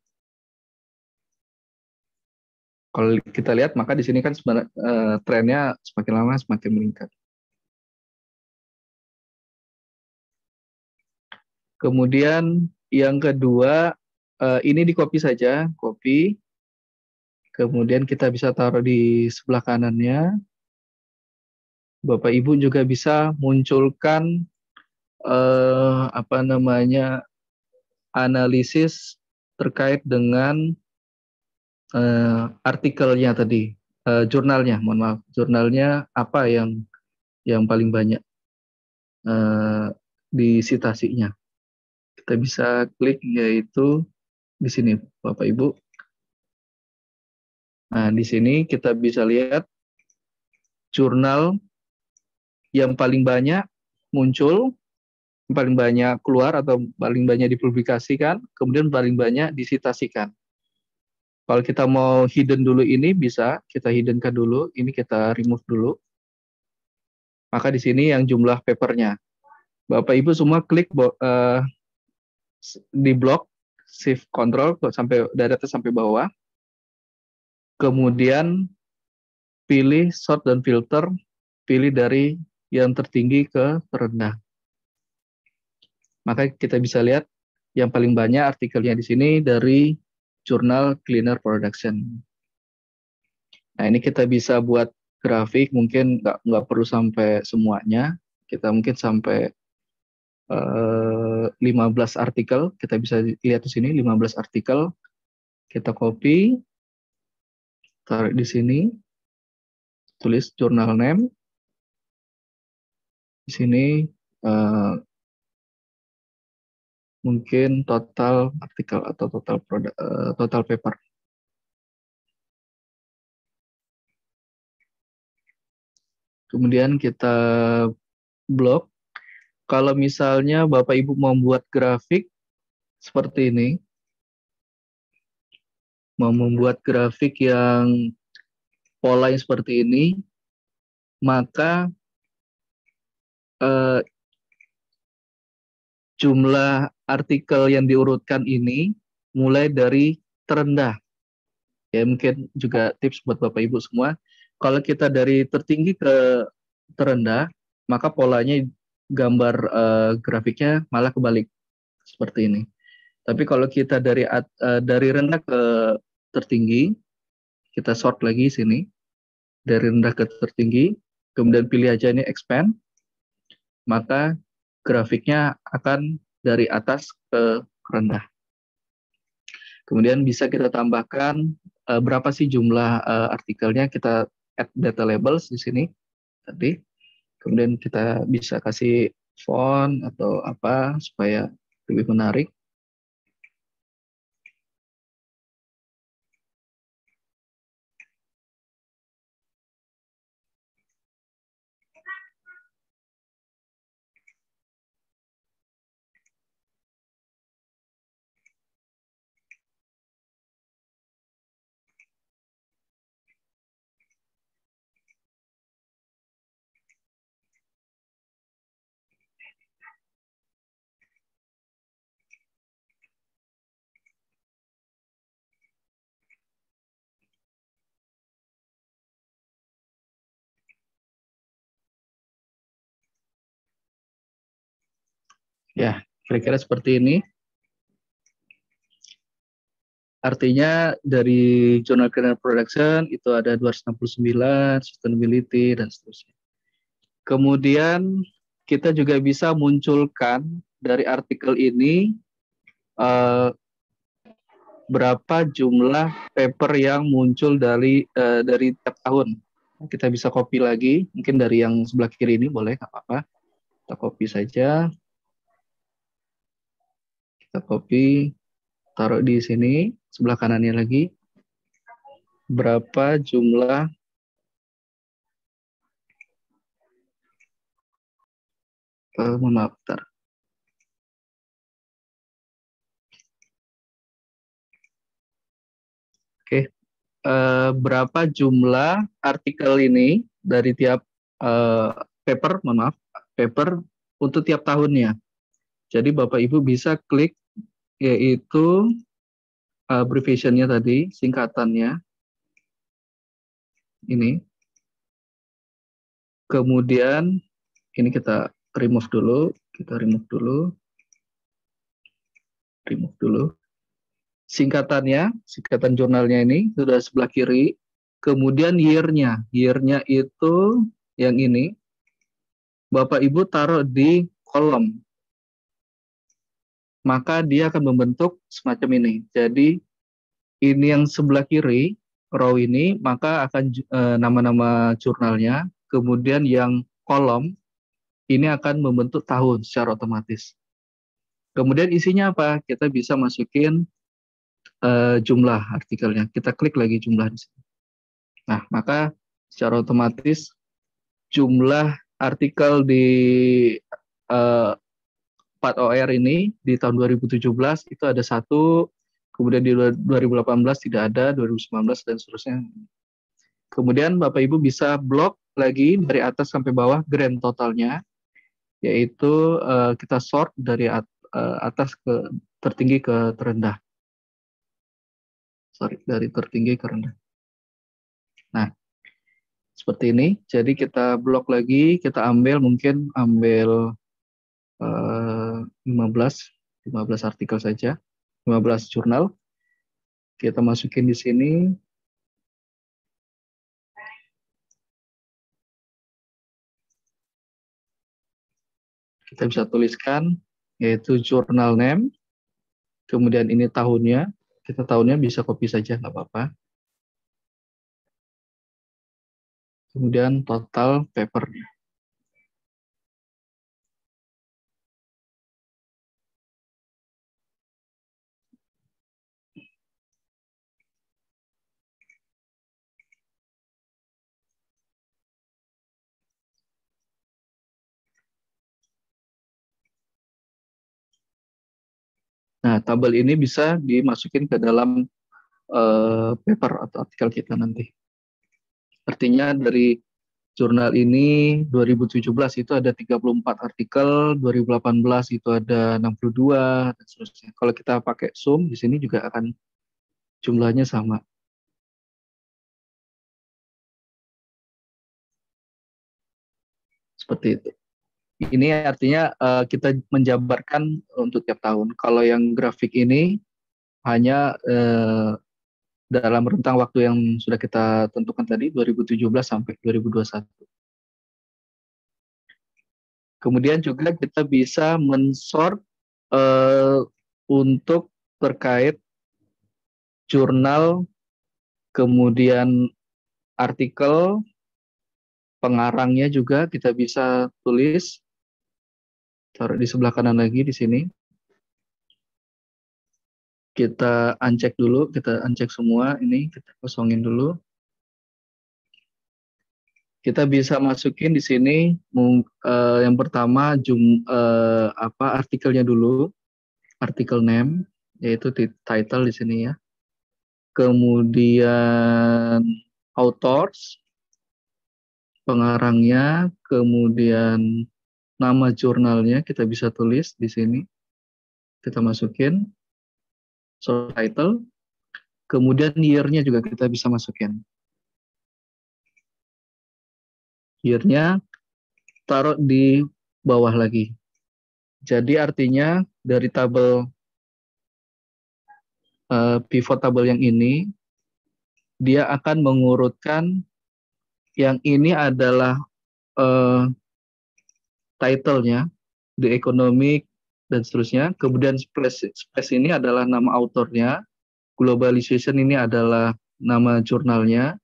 Kalau kita lihat maka di sini kan trennya semakin lama semakin meningkat. Kemudian yang kedua ini di copy saja, copy. Kemudian kita bisa taruh di sebelah kanannya. Bapak Ibu juga bisa munculkan analisis terkait dengan artikelnya tadi, jurnalnya, mohon maaf, jurnalnya apa yang paling banyak di citasinya. Kita bisa klik yaitu di sini, Bapak Ibu. Nah, di sini kita bisa lihat jurnal yang paling banyak muncul, paling banyak keluar atau paling banyak dipublikasikan, kemudian paling banyak disitasikan. Kalau kita mau hidden dulu ini bisa, kita hiddenkan dulu, ini kita remove dulu. Maka di sini yang jumlah papernya. Bapak Ibu semua klik di blok, shift control sampai dari atas sampai bawah. Kemudian pilih sort dan filter, pilih dari yang tertinggi ke terendah. Maka kita bisa lihat yang paling banyak artikelnya di sini dari jurnal Cleaner Production. Nah, ini kita bisa buat grafik, mungkin nggak perlu sampai semuanya. Kita mungkin sampai 15 artikel, kita bisa lihat di sini 15 artikel. Kita copy, taruh di sini, tulis jurnal name. Di sini mungkin total artikel atau total paper. Kemudian kita blok. Kalau misalnya Bapak Ibu membuat grafik seperti ini, mau membuat grafik yang pola yang seperti ini, maka eh, jumlah artikel yang diurutkan ini mulai dari terendah. Ya mungkin juga tips buat Bapak Ibu semua. Kalau kita dari tertinggi ke terendah, maka polanya gambar grafiknya malah kebalik seperti ini. Tapi kalau kita dari rendah ke tertinggi, kita sort lagi sini dari rendah ke tertinggi, kemudian pilih aja ini expand, maka grafiknya akan dari atas ke rendah. Kemudian bisa kita tambahkan berapa sih jumlah artikelnya, kita add data labels di sini tadi. Kemudian kita bisa kasih font atau apa supaya lebih menarik. Ya, kira-kira seperti ini. Artinya dari Journal Kernel Production itu ada 269, Sustainability, dan seterusnya. Kemudian kita juga bisa munculkan dari artikel ini berapa jumlah paper yang muncul dari tiap tahun. Kita bisa copy lagi, mungkin dari yang sebelah kiri ini boleh, nggak apa-apa. Kita copy saja. Kita copy, taruh di sini, sebelah kanannya lagi. Berapa jumlah mohon maaf, bentar. Oke, berapa jumlah artikel ini dari tiap paper, mohon maaf, paper untuk tiap tahunnya. Jadi Bapak Ibu bisa klik yaitu abbreviation-nya tadi, singkatannya ini. Kemudian ini kita remove dulu, singkatan jurnalnya ini sudah sebelah kiri. Kemudian year-nya itu yang ini, Bapak Ibu taruh di kolom, maka dia akan membentuk semacam ini. Jadi ini yang sebelah kiri, row ini, maka akan nama-nama jurnalnya. Kemudian yang kolom ini akan membentuk tahun secara otomatis. Kemudian isinya apa? Kita bisa masukin jumlah artikelnya. Kita klik lagi jumlah di sini. Nah, maka secara otomatis jumlah artikel di 4OR ini di tahun 2017 itu ada 1, kemudian di 2018 tidak ada, 2019 dan seterusnya. Kemudian Bapak Ibu bisa blok lagi dari atas sampai bawah grand totalnya, yaitu kita sort dari atas ke tertinggi ke terendah. Dari tertinggi ke rendah. Nah, seperti ini. Jadi kita blok lagi, kita ambil 15 artikel saja, 15 jurnal. Kita masukin di sini. Kita bisa tuliskan yaitu jurnal name. Kemudian ini tahunnya. Kita tahunnya bisa copy saja, nggak apa-apa. Kemudian total papernya. Nah, tabel ini bisa dimasukin ke dalam paper atau artikel kita nanti. Artinya dari jurnal ini 2017 itu ada 34 artikel, 2018 itu ada 62 dan seterusnya. Kalau kita pakai sum di sini juga akan jumlahnya sama. Seperti itu. Ini artinya kita menjabarkan untuk tiap tahun. Kalau yang grafik ini hanya dalam rentang waktu yang sudah kita tentukan tadi, 2017 sampai 2021. Kemudian juga kita bisa mensort untuk terkait jurnal, kemudian artikel, pengarangnya juga kita bisa tulis. Taruh di sebelah kanan lagi di sini. Kita uncheck dulu, kita uncheck semua ini, kita kosongin dulu. Kita bisa masukin di sini yang pertama artikelnya dulu, artikel name, yaitu title di sini ya. Kemudian authors, pengarangnya, kemudian nama jurnalnya kita bisa tulis di sini. Kita masukin source title, kemudian year-nya juga kita bisa masukin. Year-nya taruh di bawah lagi. Jadi artinya dari tabel pivot table yang ini, dia akan mengurutkan yang ini adalah title-nya, the economic, dan seterusnya. Kemudian space ini adalah nama autornya, globalization ini adalah nama jurnalnya,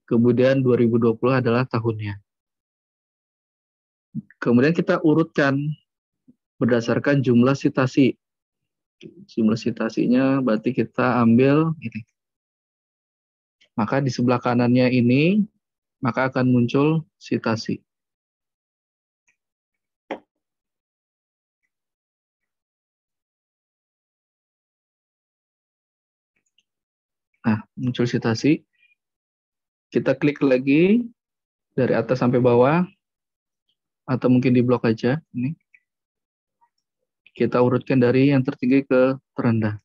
kemudian 2020 adalah tahunnya. Kemudian kita urutkan berdasarkan jumlah sitasi. Jumlah sitasinya berarti kita ambil ini. Maka di sebelah kanannya ini, maka akan muncul sitasi. Nah, muncul sitasi. Kita klik lagi dari atas sampai bawah, atau mungkin di blok aja. Ini. Kita urutkan dari yang tertinggi ke terendah.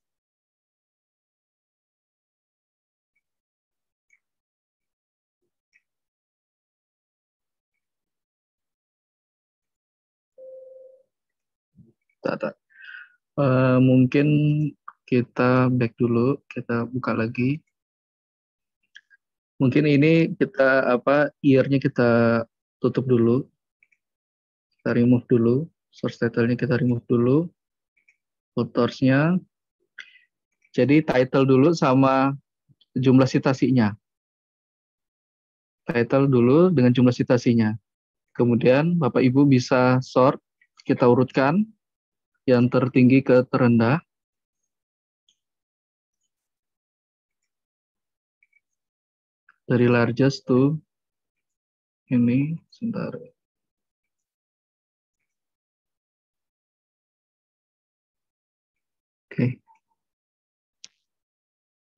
Mungkin kita back dulu, kita buka lagi. Mungkin ini kita year-nya kita tutup dulu. Kita remove dulu. Source title-nya kita remove dulu. Authors-nya. Jadi title dulu sama jumlah sitasinya. Title dulu dengan jumlah sitasinya. Kemudian Bapak Ibu bisa sort, kita urutkan yang tertinggi ke terendah. Dari largest to ini, sebentar. Oke.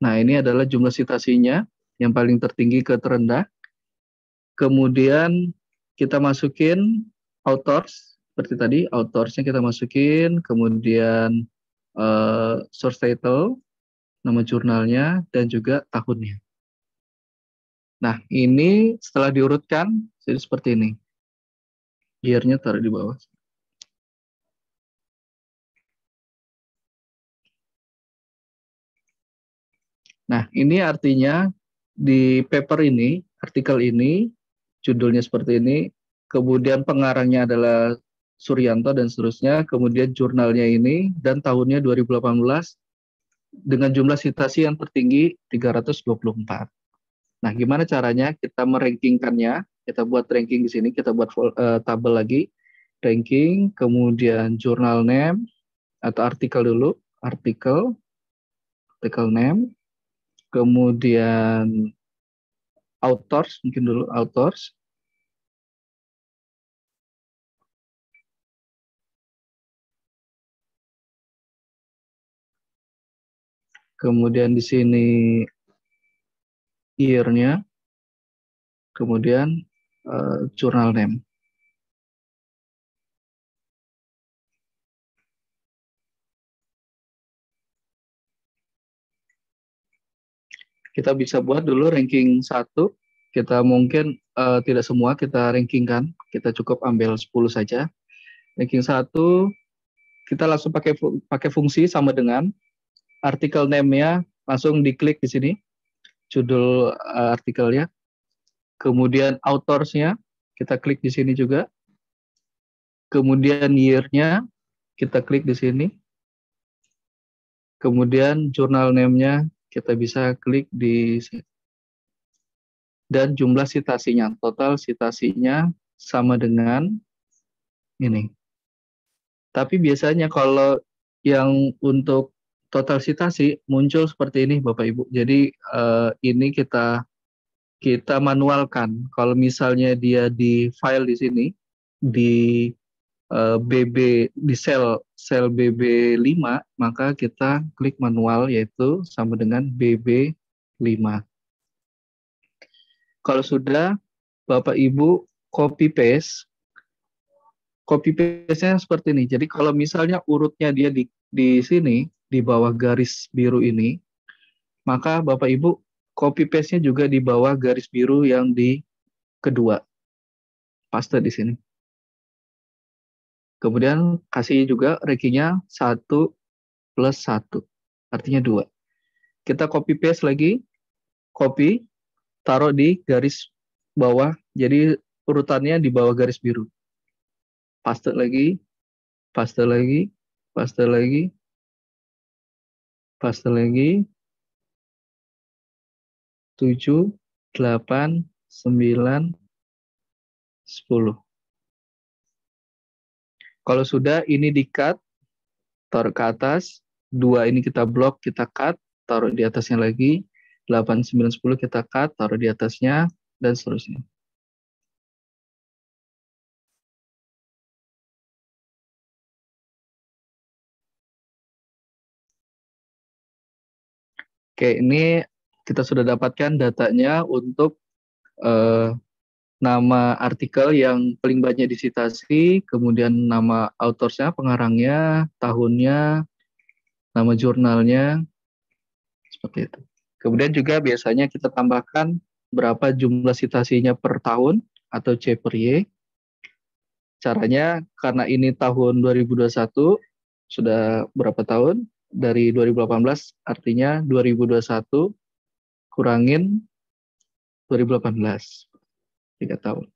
Nah, ini adalah jumlah sitasinya yang paling tertinggi ke terendah. Kemudian kita masukin authors, seperti tadi, authors-nya kita masukin, kemudian source title, nama jurnalnya, dan juga tahunnya. Nah, ini setelah diurutkan, jadi seperti ini. Year-nya taruh di bawah. Nah, ini artinya di paper ini, artikel ini, judulnya seperti ini, kemudian pengarangnya adalah Suryanto dan seterusnya, kemudian jurnalnya ini, dan tahunnya 2018, dengan jumlah sitasi yang tertinggi 324. Nah, gimana caranya kita merankingkannya? Kita buat ranking di sini, kita buat tabel lagi, ranking, kemudian jurnal name, atau artikel dulu, artikel name, kemudian authors, mungkin dulu authors, kemudian di sini year-nya, kemudian journal name. Kita bisa buat dulu ranking 1. Kita mungkin tidak semua kita rankingkan. Kita cukup ambil 10 saja. Ranking 1, kita langsung pakai fungsi sama dengan artikel name-nya, langsung diklik di sini. Judul artikelnya. Kemudian authors-nya, kita klik di sini juga. Kemudian year-nya, kita klik di sini. Kemudian journal name-nya, kita bisa klik di sini. Dan jumlah citasinya, total citasinya sama dengan ini. Tapi biasanya kalau yang untuk total citasi muncul seperti ini Bapak Ibu. Jadi ini kita manualkan. Kalau misalnya dia di file di sini, di BB di sel BB5, maka kita klik manual, yaitu sama dengan BB5. Kalau sudah, Bapak Ibu copy paste-nya seperti ini. Jadi kalau misalnya urutnya dia di sini, di bawah garis biru ini, maka Bapak Ibu copy paste-nya juga di bawah garis biru yang di kedua. Paste di sini. Kemudian kasih juga rankingnya 1 plus 1, artinya 2. Kita copy paste lagi, copy, taruh di garis bawah, jadi urutannya di bawah garis biru. Paste lagi, paste lagi, paste lagi, paste lagi, 7, 8, 9, 10. Kalau sudah, ini di-cut, taruh ke atas, 2 ini kita blok, kita cut, taruh di atasnya lagi, 8, 9, 10 kita cut, taruh di atasnya, dan seterusnya. Oke, ini kita sudah dapatkan datanya untuk nama artikel yang paling banyak disitasi, kemudian nama autorsnya, pengarangnya, tahunnya, nama jurnalnya, seperti itu. Kemudian juga biasanya kita tambahkan berapa jumlah citasinya per tahun atau C per Y. Caranya, karena ini tahun 2021, sudah berapa tahun? Dari 2018, artinya 2021 kurangin 2018. 3 tahun.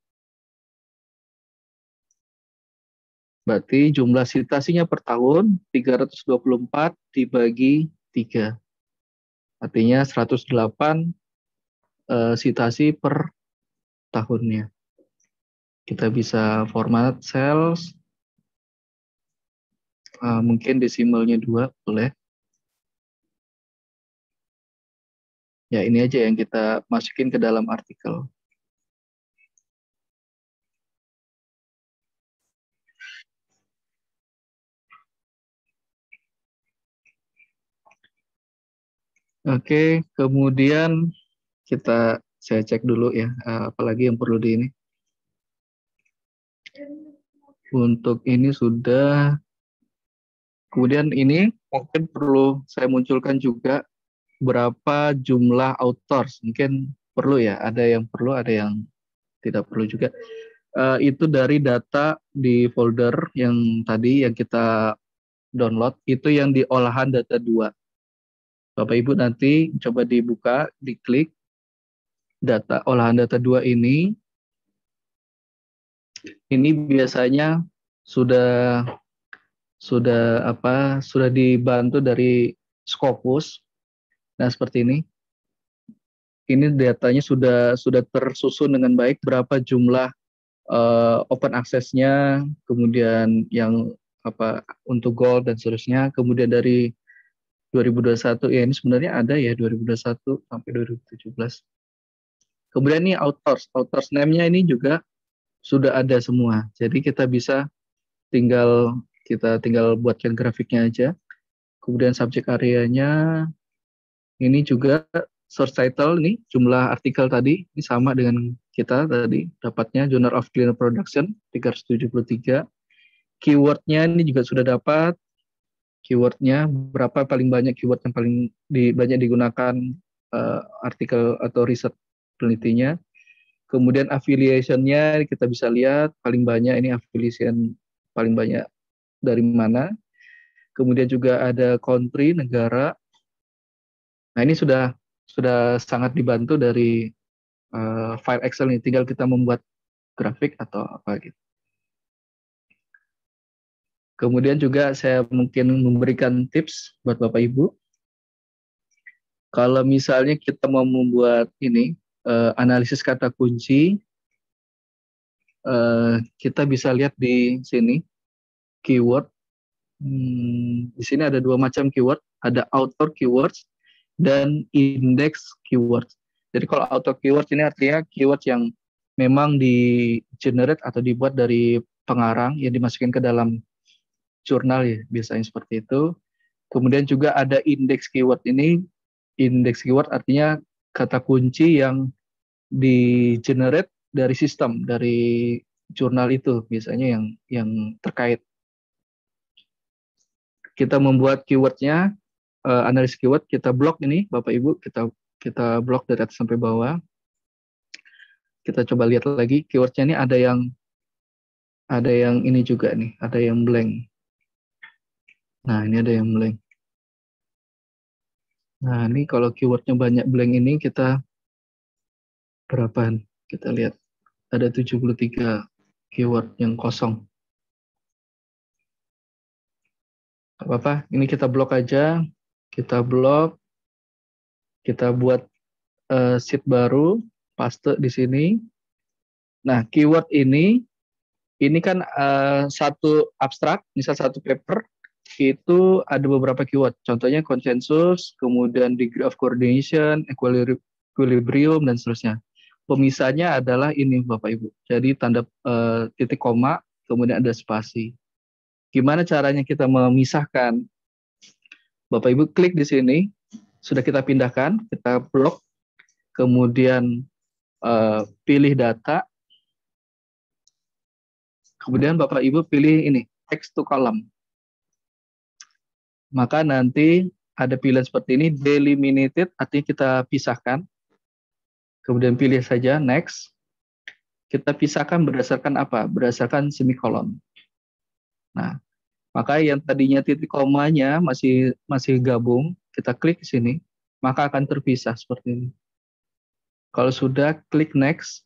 Berarti jumlah citasinya per tahun 324 dibagi 3. Artinya 108 citasi per tahunnya. Kita bisa format cells. Mungkin desimalnya 2 boleh. Ya, ini aja yang kita masukin ke dalam artikel. Oke, kemudian saya cek dulu ya, apalagi yang perlu di ini. Untuk ini sudah, kemudian ini mungkin perlu saya munculkan juga berapa jumlah authors. Mungkin perlu ya, ada yang perlu, ada yang tidak perlu juga. Itu dari data di folder yang tadi yang kita download, itu yang di olahan data 2. Bapak Ibu nanti coba dibuka, diklik data olahan data 2 ini. Ini biasanya sudah dibantu dari Scopus. Nah, seperti ini. Ini datanya sudah tersusun dengan baik, berapa jumlah open access-nya, kemudian yang untuk gold dan seterusnya. Kemudian dari 2021, ya ini sebenarnya ada ya 2021 sampai 2017. Kemudian ini authors name-nya ini juga sudah ada semua. Jadi kita bisa tinggal buatkan grafiknya aja. Kemudian subject area-nya ini juga source title nih, jumlah artikel tadi ini sama dengan kita tadi dapatnya Journal of Clinical Production 373. Keywordnya ini juga sudah dapat. Keywordnya berapa paling banyak keyword yang paling banyak digunakan artikel atau riset penelitinya. Kemudian affiliation-nya kita bisa lihat paling banyak ini affiliation paling banyak dari mana. Kemudian juga ada country, negara. Nah, ini sudah sangat dibantu dari file Excel ini. Tinggal kita membuat grafik atau apa gitu. Kemudian juga saya mungkin memberikan tips buat Bapak Ibu. Kalau misalnya kita mau membuat ini analisis kata kunci, kita bisa lihat di sini keyword. Di sini ada dua macam keyword, ada author keywords dan index keywords. Jadi kalau author keywords ini artinya keyword yang memang di generate atau dibuat dari pengarang yang dimasukin ke dalam jurnal ya, biasanya seperti itu. Kemudian juga ada index keyword ini. Index keyword artinya kata kunci yang di generate dari sistem, dari jurnal itu biasanya yang terkait. Kita membuat keywordnya, analisis keyword, kita blok ini Bapak Ibu, kita blok dari atas sampai bawah. Kita coba lihat lagi keywordnya ini ada yang ini juga nih, ada yang blank. Nah, ini ada yang blank. Nah, ini kalau keywordnya banyak blank ini kita berapa? Kita lihat. Ada 73 keyword yang kosong. Gak apa-apa, ini kita blok aja. Kita blok. Kita buat sheet baru, paste di sini. Nah, keyword ini kan satu abstrak, misal satu paper, itu ada beberapa keyword. Contohnya konsensus, kemudian degree of coordination, equilibrium, dan seterusnya. Pemisahnya adalah ini Bapak Ibu. Jadi tanda titik koma, kemudian ada spasi. Gimana caranya kita memisahkan? Bapak Ibu klik di sini, sudah kita pindahkan, kita blok, kemudian pilih data, kemudian Bapak Ibu pilih ini, text to column. Maka nanti ada pilihan seperti ini, delimited, artinya kita pisahkan. Kemudian pilih saja next. Kita pisahkan berdasarkan apa? Berdasarkan semikolon. Nah, maka yang tadinya titik komanya masih gabung, kita klik di sini, maka akan terpisah seperti ini. Kalau sudah, klik next,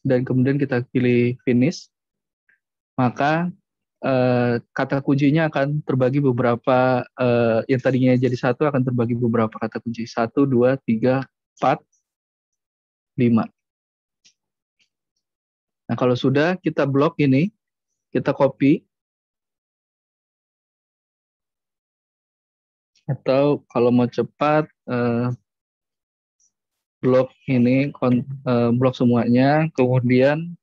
dan kemudian kita pilih finish, maka kata kuncinya akan terbagi beberapa, yang tadinya jadi satu akan terbagi beberapa kata kunci. 1, 2, 3, 4, 5. Nah, kalau sudah kita blok ini, kita copy. Atau kalau mau cepat, blok ini, blok semuanya, kemudian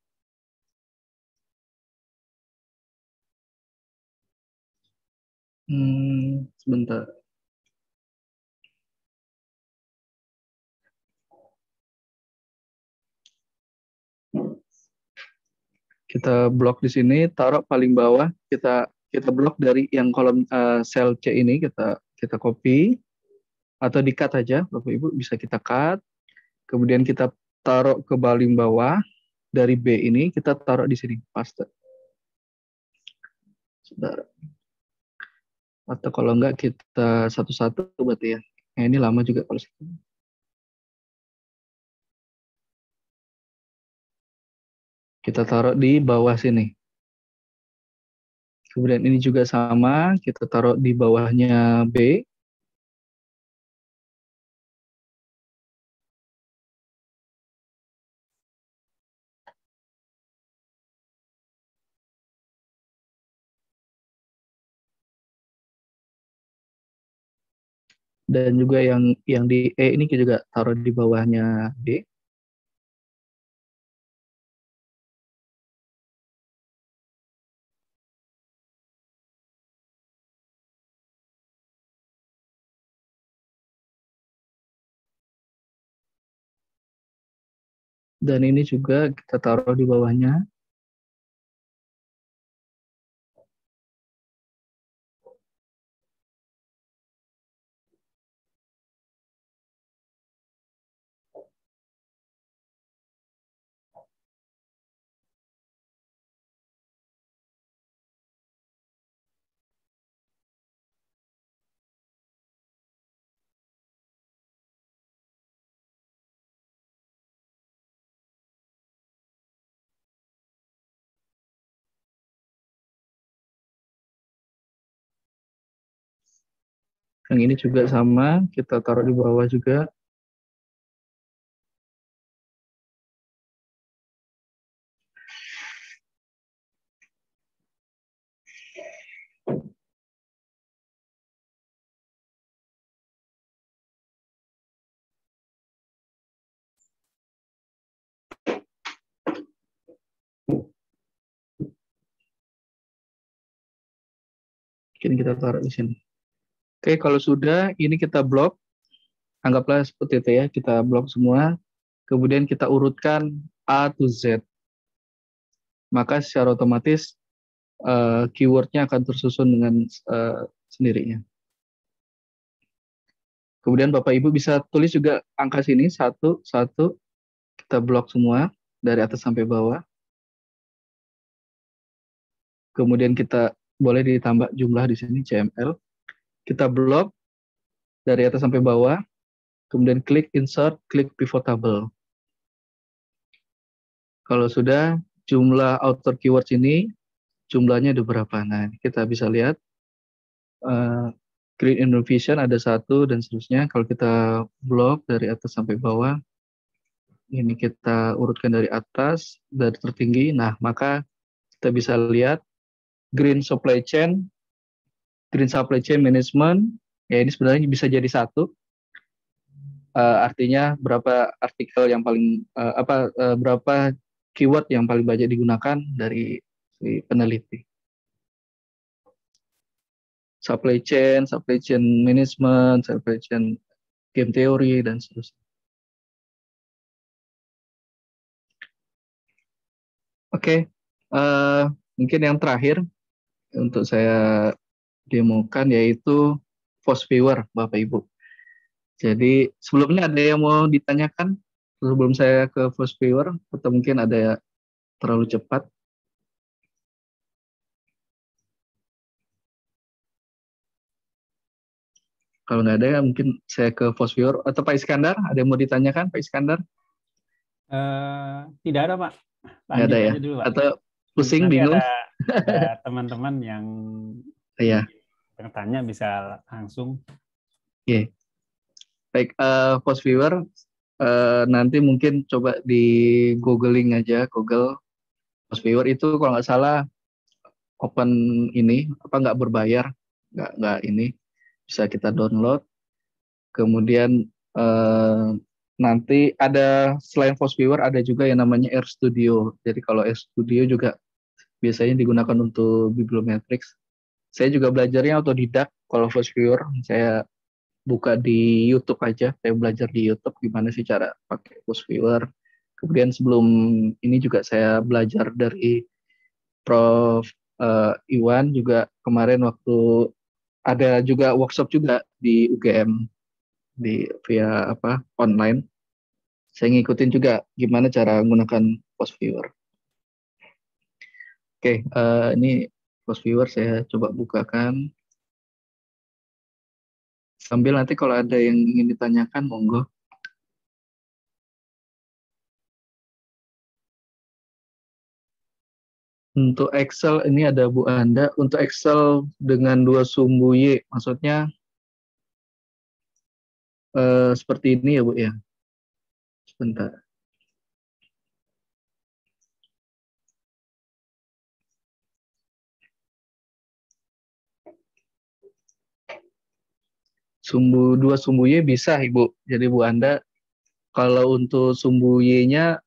sebentar. Kita blok di sini, taruh paling bawah, kita blok dari yang kolom sel C ini, kita copy atau di cut aja, Bapak Ibu bisa kita cut. Kemudian kita taruh ke paling bawah dari B ini, kita taruh di sini, paste. Saudara. Atau kalau enggak kita satu-satu berarti ya. Nah, ini lama juga kalau satu. Kita taruh di bawah sini. Kemudian ini juga sama, kita taruh di bawahnya B. Dan juga yang di E ini kita juga taruh di bawahnya D. Dan ini juga kita taruh di bawahnya. Yang ini juga sama, kita taruh di bawah juga. Mungkin kita taruh di sini. Oke, kalau sudah, ini kita blok. Anggaplah seperti itu ya, kita blok semua. Kemudian kita urutkan A to Z. Maka secara otomatis keywordnya akan tersusun dengan sendirinya. Kemudian Bapak Ibu bisa tulis juga angka sini, 1, 1. Kita blok semua dari atas sampai bawah. Kemudian kita boleh ditambah jumlah di sini, CML. Kita blok dari atas sampai bawah. Kemudian klik insert, klik pivot table. Kalau sudah, jumlah outer keywords ini, jumlahnya ada berapa? Nah, kita bisa lihat. Green Innovation ada 1 dan seterusnya. Kalau kita blok dari atas sampai bawah, ini kita urutkan dari atas, dari tertinggi. Nah, maka kita bisa lihat Green Supply Chain Management, ya ini sebenarnya bisa jadi 1. Artinya berapa artikel yang paling berapa keyword yang paling banyak digunakan dari si peneliti. Supply chain management, supply chain game theory dan seterusnya. Oke, mungkin yang terakhir untuk saya demokan yaitu Post Viewer, Bapak Ibu. Jadi sebelumnya ada yang mau ditanyakan sebelum saya ke Post Viewer atau mungkin ada terlalu cepat? Kalau nggak ada ya mungkin saya ke Post Viewer atau Pak Iskandar, ada yang mau ditanyakan Pak Iskandar? Tidak ada Pak. Nggak ada ya? Dulu, Pak. Atau pusing, nanti bingung? Ada teman-teman yang Iya. bertanya bisa langsung. Oke. Baik, Post Viewer, nanti mungkin coba di googling aja, Google Post Viewer itu kalau nggak salah open ini, nggak berbayar, nggak ini, bisa kita download. Kemudian nanti ada selain Post Viewer ada juga yang namanya RStudio. Jadi kalau RStudio juga biasanya digunakan untuk bibliometrics. Saya juga belajarnya autodidak. Kalau Post Viewer saya buka di YouTube aja. Saya belajar di YouTube gimana sih cara pakai Post Viewer. Kemudian sebelum ini juga saya belajar dari Prof. Iwan juga kemarin waktu ada juga workshop juga di UGM via online. Saya ngikutin juga gimana cara menggunakan Post Viewer. Oke, ini Post Viewer saya coba bukakan. Sambil nanti kalau ada yang ingin ditanyakan, monggo. Untuk Excel ini ada Bu Anda. Untuk Excel dengan 2 sumbu Y, maksudnya seperti ini ya Bu ya. Sebentar. Dua sumbu Y bisa Ibu. Jadi Bu Anda kalau untuk sumbu Y-nya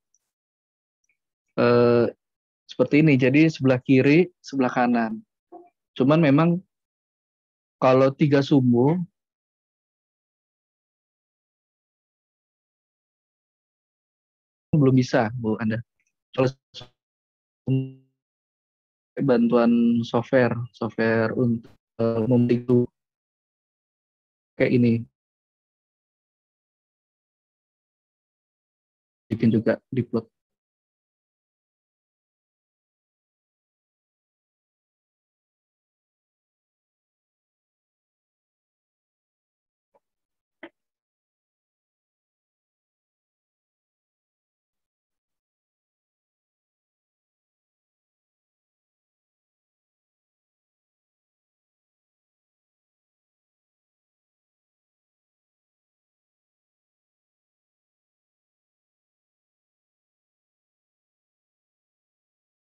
seperti ini. Jadi sebelah kiri, sebelah kanan. Cuman memang kalau 3 sumbu belum bisa, Bu Anda. Kalau bantuan software untuk membantu kayak ini, bikin juga diplot.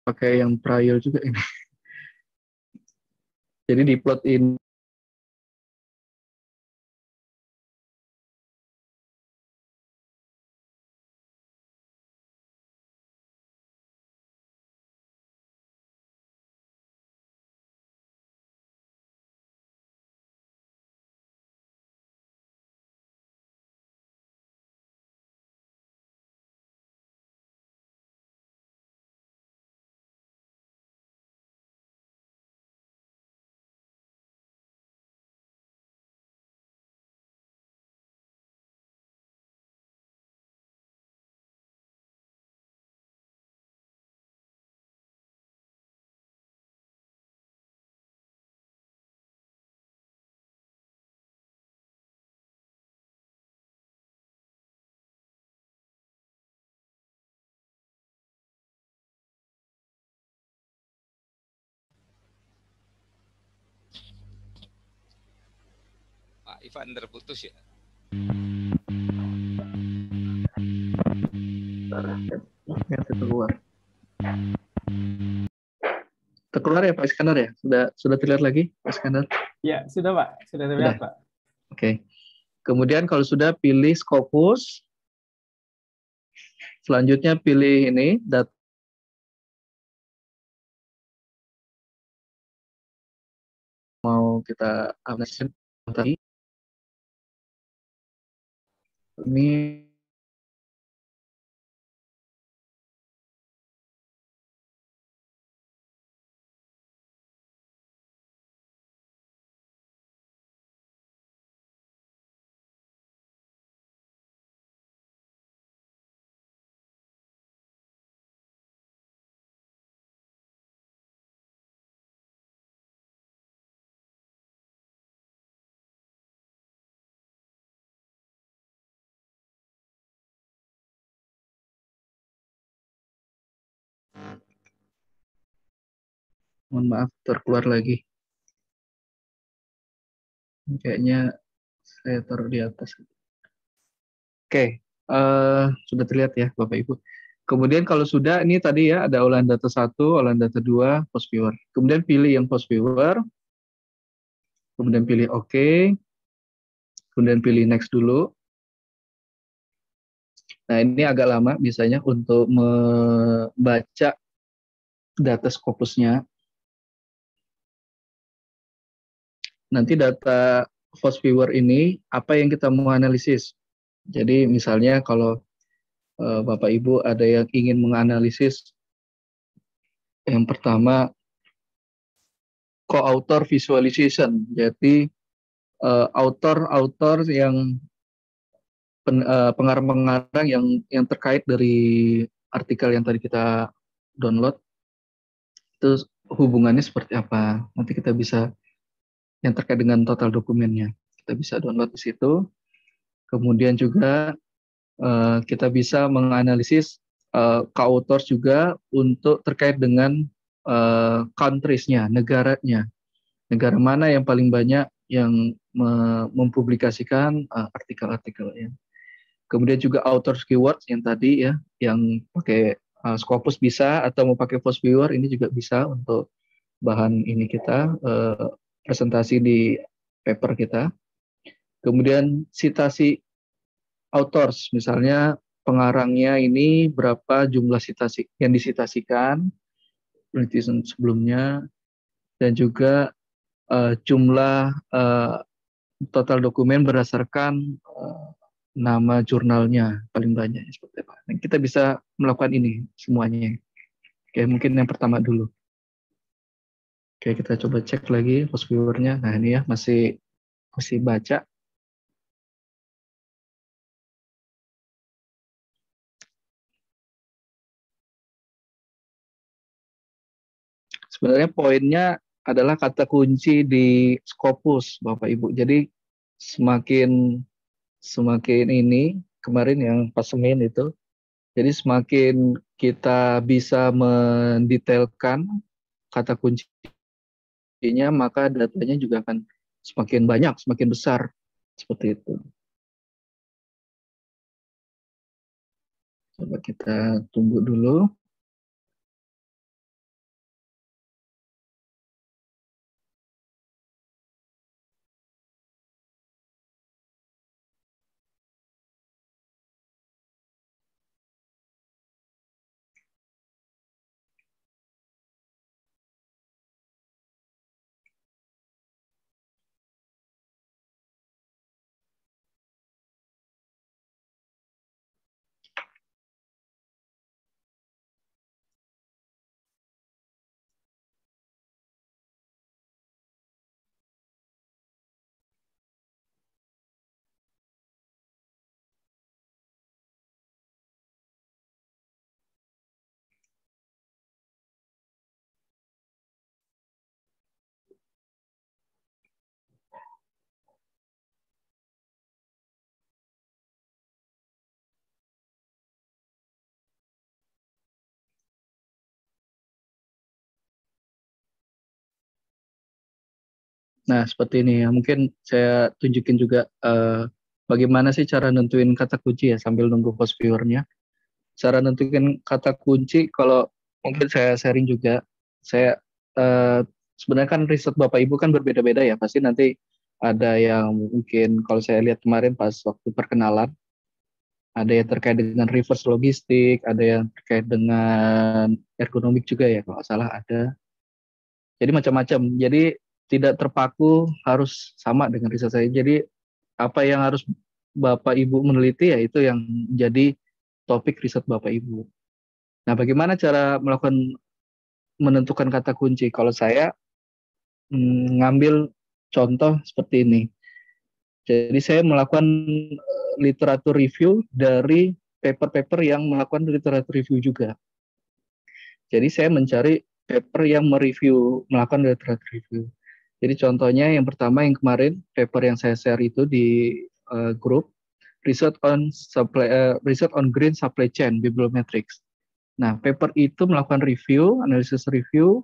Pakai yang trial juga ini. Jadi diplot ini. Pak Ivan terputus ya. Keluar. Terkeluar ya Pak Iskandar ya? Sudah terlihat lagi Pak Iskandar? Ya, sudah Pak. Sudah terlihat Pak. Oke. Kemudian kalau sudah pilih Scopus. Selanjutnya pilih ini data. Mau kita analisis tadi. Ini mohon maaf terkeluar lagi. Kayaknya saya taruh di atas. Oke, sudah terlihat ya Bapak Ibu. Kemudian kalau sudah, ini tadi ya ada olahan data 1, olahan data 2, post viewer. Kemudian pilih yang post viewer, kemudian pilih OK, kemudian pilih next dulu. Nah ini agak lama biasanya untuk membaca data Scopusnya. Nanti data post viewer ini apa yang kita mau analisis. Jadi misalnya kalau Bapak Ibu ada yang ingin menganalisis yang pertama co-author visualization. Jadi author yang pengarang-pengarang yang terkait dari artikel yang tadi kita download itu hubungannya seperti apa. Nanti kita bisa yang terkait dengan total dokumennya. Kita bisa download di situ. Kemudian juga kita bisa menganalisis co-authors juga untuk terkait dengan countries-nya, negaranya. Negara mana yang paling banyak yang mempublikasikan artikel-artikelnya. Kemudian juga authors keywords yang tadi ya, yang pakai Scopus bisa atau mau pakai post viewer ini juga bisa untuk bahan ini kita presentasi di paper kita. Kemudian citasi authors, misalnya pengarangnya ini berapa jumlah citasi yang disitasikan penelitian sebelumnya, dan juga jumlah total dokumen berdasarkan nama jurnalnya paling banyak seperti apa. Nah, kita bisa melakukan ini semuanya. Oke, mungkin yang pertama dulu. Oke, kita coba cek lagi host viewer-nya. Nah, ini ya masih baca. Sebenarnya poinnya adalah kata kunci di Scopus, Bapak Ibu. Jadi semakin ini kemarin yang pas Senin itu, jadi semakin kita bisa mendetailkan kata kuncinya, maka datanya juga akan semakin banyak, semakin besar seperti itu. Coba kita tunggu dulu. Nah, seperti ini ya. Mungkin saya tunjukin juga bagaimana sih cara nentuin kata kunci ya sambil nunggu host viewer-nya. Cara nentuin kata kunci, kalau mungkin saya sharing juga, saya sebenarnya kan riset Bapak Ibu kan berbeda-beda ya. Pasti nanti ada yang mungkin kalau saya lihat kemarin pas waktu perkenalan, ada yang terkait dengan reverse logistik, ada yang terkait dengan ergonomik juga ya, kalau nggak salah ada. Jadi macam-macam. Jadi tidak terpaku harus sama dengan riset saya. Jadi apa yang harus Bapak Ibu meneliti ya itu yang jadi topik riset Bapak Ibu. Nah, bagaimana cara menentukan kata kunci? Kalau saya ngambil contoh seperti ini. Jadi saya melakukan literatur review dari paper-paper yang melakukan literatur review juga. Jadi saya mencari paper yang melakukan literatur review. Jadi contohnya yang pertama yang kemarin paper yang saya share itu di grup research on green supply chain bibliometrics. Nah, paper itu melakukan review, analisis review,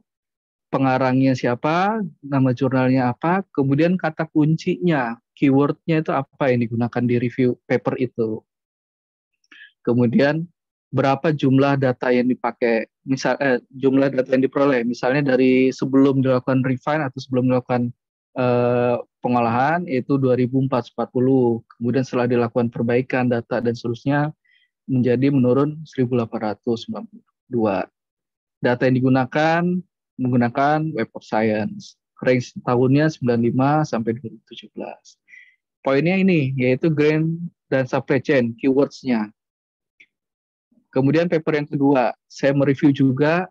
pengarangnya siapa, nama jurnalnya apa, kemudian kata kuncinya, keywordnya itu apa yang digunakan di review paper itu. Kemudian berapa jumlah data yang dipakai, jumlah data yang diperoleh, misalnya dari sebelum dilakukan refine atau sebelum dilakukan pengolahan itu 2440, kemudian setelah dilakukan perbaikan data dan seterusnya menjadi menurun 1892. Data yang digunakan menggunakan Web of Science, range tahunnya 95 sampai 2017. Poinnya ini yaitu grain dan supply chain keywords-nya. Kemudian paper yang kedua, saya mereview juga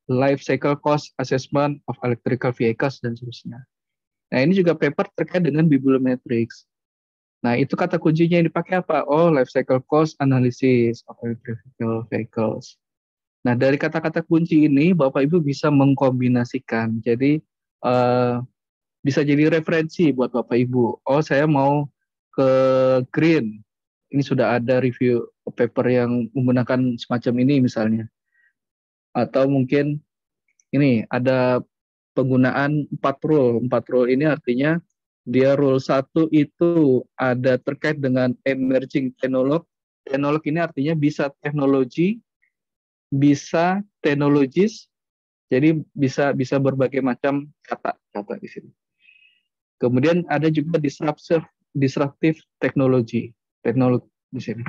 life cycle cost assessment of electrical vehicles dan seterusnya. Nah, ini juga paper terkait dengan bibliometrics. Nah, itu kata kuncinya yang dipakai apa? Oh, life cycle cost analysis of electrical vehicles. Nah, dari kata-kata kunci ini, Bapak Ibu bisa mengkombinasikan. Jadi, bisa jadi referensi buat Bapak Ibu. Oh, saya mau ke green. Ini sudah ada review paper yang menggunakan semacam ini misalnya. Atau mungkin ini ada penggunaan 4 rule. 4 rule ini artinya dia rule 1 itu ada terkait dengan emerging technology. Teknologi ini artinya bisa teknologi, bisa teknologis, jadi bisa berbagai macam kata di sini. Kemudian ada juga disruptive teknologi di sini.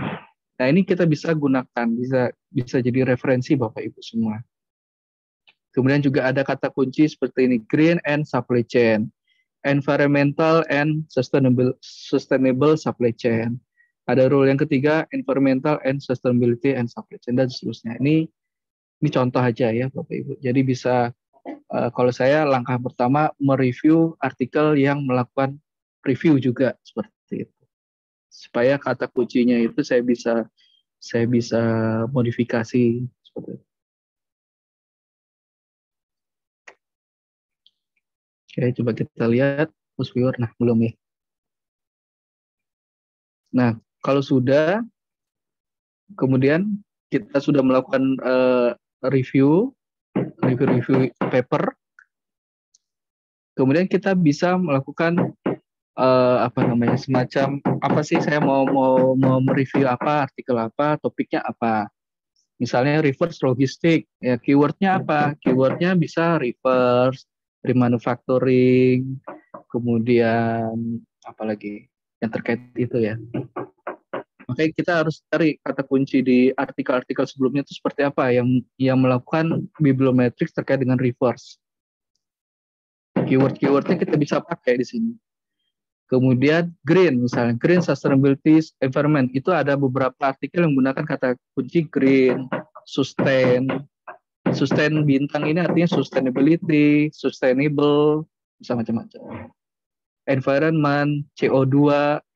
Nah, ini kita bisa gunakan, bisa jadi referensi Bapak Ibu semua. Kemudian juga ada kata kunci seperti ini, green and supply chain, environmental and sustainable supply chain, Ada rule yang ketiga, environmental and sustainability and supply chain dan seterusnya. Ini contoh aja ya Bapak Ibu. Jadi bisa kalau saya langkah pertama mereview artikel yang melakukan review juga seperti itu. Supaya kata kuncinya itu saya bisa modifikasi seperti itu. Oke, coba kita lihat post viewer. Nah, belum ya. Nah, kalau sudah, kemudian kita sudah melakukan review paper, kemudian kita bisa melakukan semacam apa sih, saya mau mereview apa, artikel apa, topiknya apa. Misalnya reverse logistik, ya keywordnya apa? Keywordnya bisa reverse, remanufacturing, kemudian apa lagi yang terkait itu ya. Makanya kita harus cari kata kunci di artikel-artikel sebelumnya itu seperti apa yang melakukan bibliometrics terkait dengan reverse. Keyword-keywordnya kita bisa pakai di sini. Kemudian green, misalnya green sustainability environment, itu ada beberapa artikel yang menggunakan kata kunci green, sustain bintang ini artinya sustainability, sustainable, bisa macam-macam. Environment, CO2,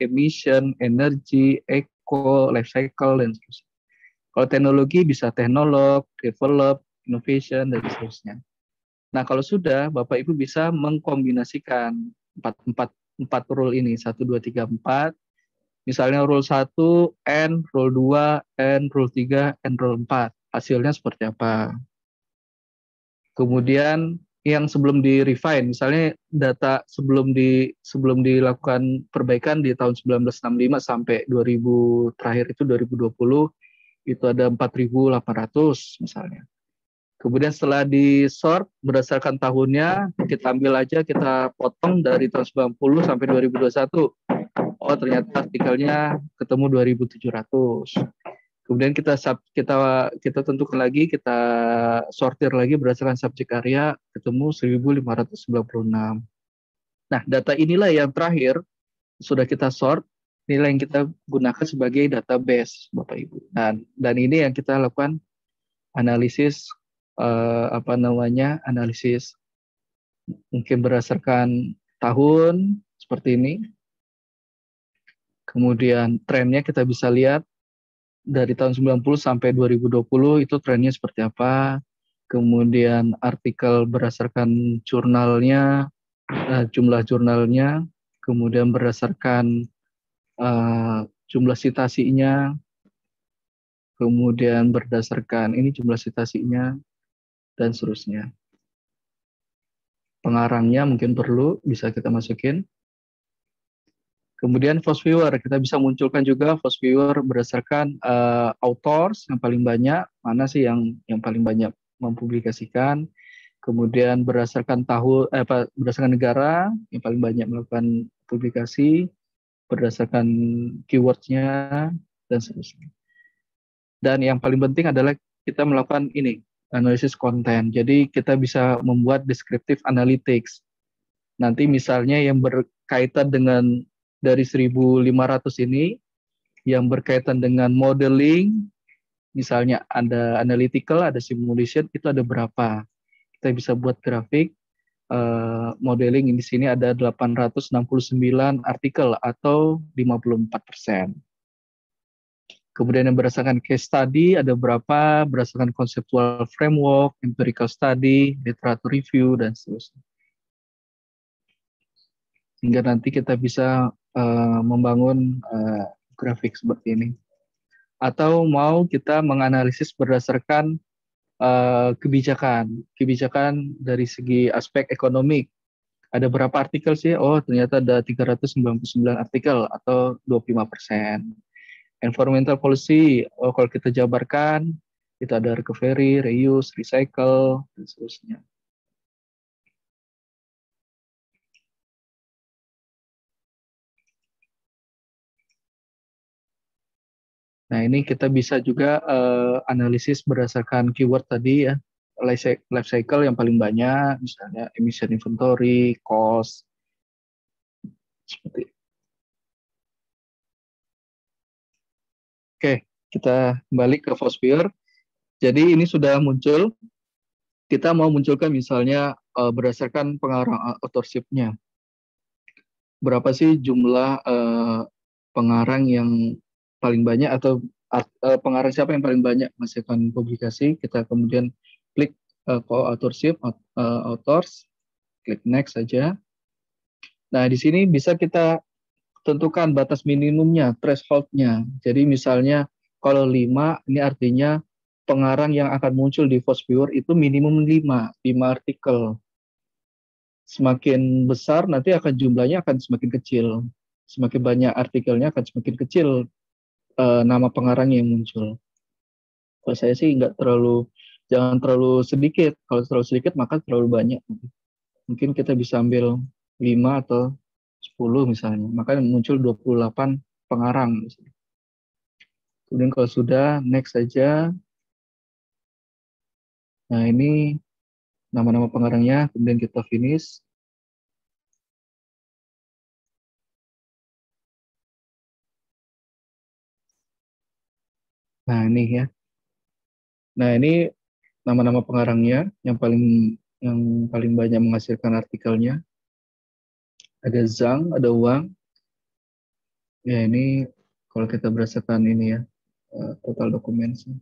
emission, energy, eco, life cycle, dan seterusnya. Kalau teknologi bisa teknolog, develop, innovation, dan seterusnya. Nah, kalau sudah, Bapak Ibu bisa mengkombinasikan empat rule ini, 1, 2, 3, 4. Misalnya rule 1, N, rule 2, N, rule 3, N, rule 4. Hasilnya seperti apa? Kemudian yang sebelum di-refine, misalnya data sebelum dilakukan perbaikan di tahun 1965 sampai 2000 terakhir itu 2020, itu ada 4.800 misalnya. Kemudian setelah di-sort berdasarkan tahunnya, kita ambil aja, kita potong dari tahun 90 sampai 2021. Oh, ternyata artikelnya ketemu 2.700. Kemudian kita tentukan lagi, kita sortir lagi berdasarkan subjek area, ketemu 1.596. Nah, data inilah yang terakhir sudah kita sort, inilah yang kita gunakan sebagai database, Bapak Ibu. Dan ini yang kita lakukan analisis analisis mungkin berdasarkan tahun seperti ini. Kemudian trennya kita bisa lihat dari tahun 90 sampai 2020 itu trennya seperti apa. Kemudian artikel berdasarkan jurnalnya, jumlah jurnalnya, kemudian berdasarkan jumlah citasinya, kemudian berdasarkan ini jumlah citasinya, dan seterusnya. Pengarangnya mungkin perlu, bisa kita masukin. Kemudian Force Viewer, kita bisa munculkan juga Force Viewer berdasarkan authors yang paling banyak, mana sih yang paling banyak mempublikasikan. Kemudian berdasarkan berdasarkan negara yang paling banyak melakukan publikasi, berdasarkan keywords-nya, dan seterusnya. Dan yang paling penting adalah kita melakukan ini, analisis konten. Jadi kita bisa membuat descriptive analytics. Nanti misalnya yang berkaitan dengan dari 1.500 ini, yang berkaitan dengan modeling, misalnya ada analytical, ada simulation, itu ada berapa. Kita bisa buat grafik, modeling di sini ada 869 artikel atau 54%. Kemudian yang berdasarkan case study ada berapa, berdasarkan conceptual framework, empirical study, literature review, dan seterusnya. Hingga nanti kita bisa membangun grafik seperti ini. Atau mau kita menganalisis berdasarkan kebijakan dari segi aspek ekonomik. Ada berapa artikel sih? Oh, ternyata ada 399 artikel atau 25%. Environmental policy, kalau kita jabarkan, itu ada recovery, reuse, recycle, dan seterusnya. Nah, ini kita bisa juga analisis berdasarkan keyword tadi ya, life cycle yang paling banyak, misalnya emission inventory, cost, seperti itu. Oke, kita balik ke Foursquare. Jadi ini sudah muncul. Kita mau munculkan misalnya berdasarkan pengarang authorship-nya. Berapa sih jumlah pengarang yang paling banyak atau pengarang siapa yang paling banyak menghasilkan publikasi. Kita kemudian klik co-authorship, authors, klik next saja. Nah, di sini bisa kita tentukan batas minimumnya, threshold-nya. Jadi misalnya kalau 5, ini artinya pengarang yang akan muncul di Foursquare itu minimum 5 artikel. Semakin besar nanti akan jumlahnya akan semakin kecil. Semakin banyak artikelnya akan semakin kecil nama pengarang yang muncul. Kalau saya sih jangan terlalu sedikit. Kalau terlalu sedikit maka terlalu banyak. Mungkin kita bisa ambil 5 atau 10 misalnya, maka muncul 28 pengarang. Kemudian kalau sudah, next saja. Nah, ini nama-nama pengarangnya, kemudian kita finish. Nah, ini ya. Nah, ini nama-nama pengarangnya yang paling banyak menghasilkan artikelnya. Ada Zhang, ada Wang. Ya, ini kalau kita berdasarkan ini ya, total dokumennya.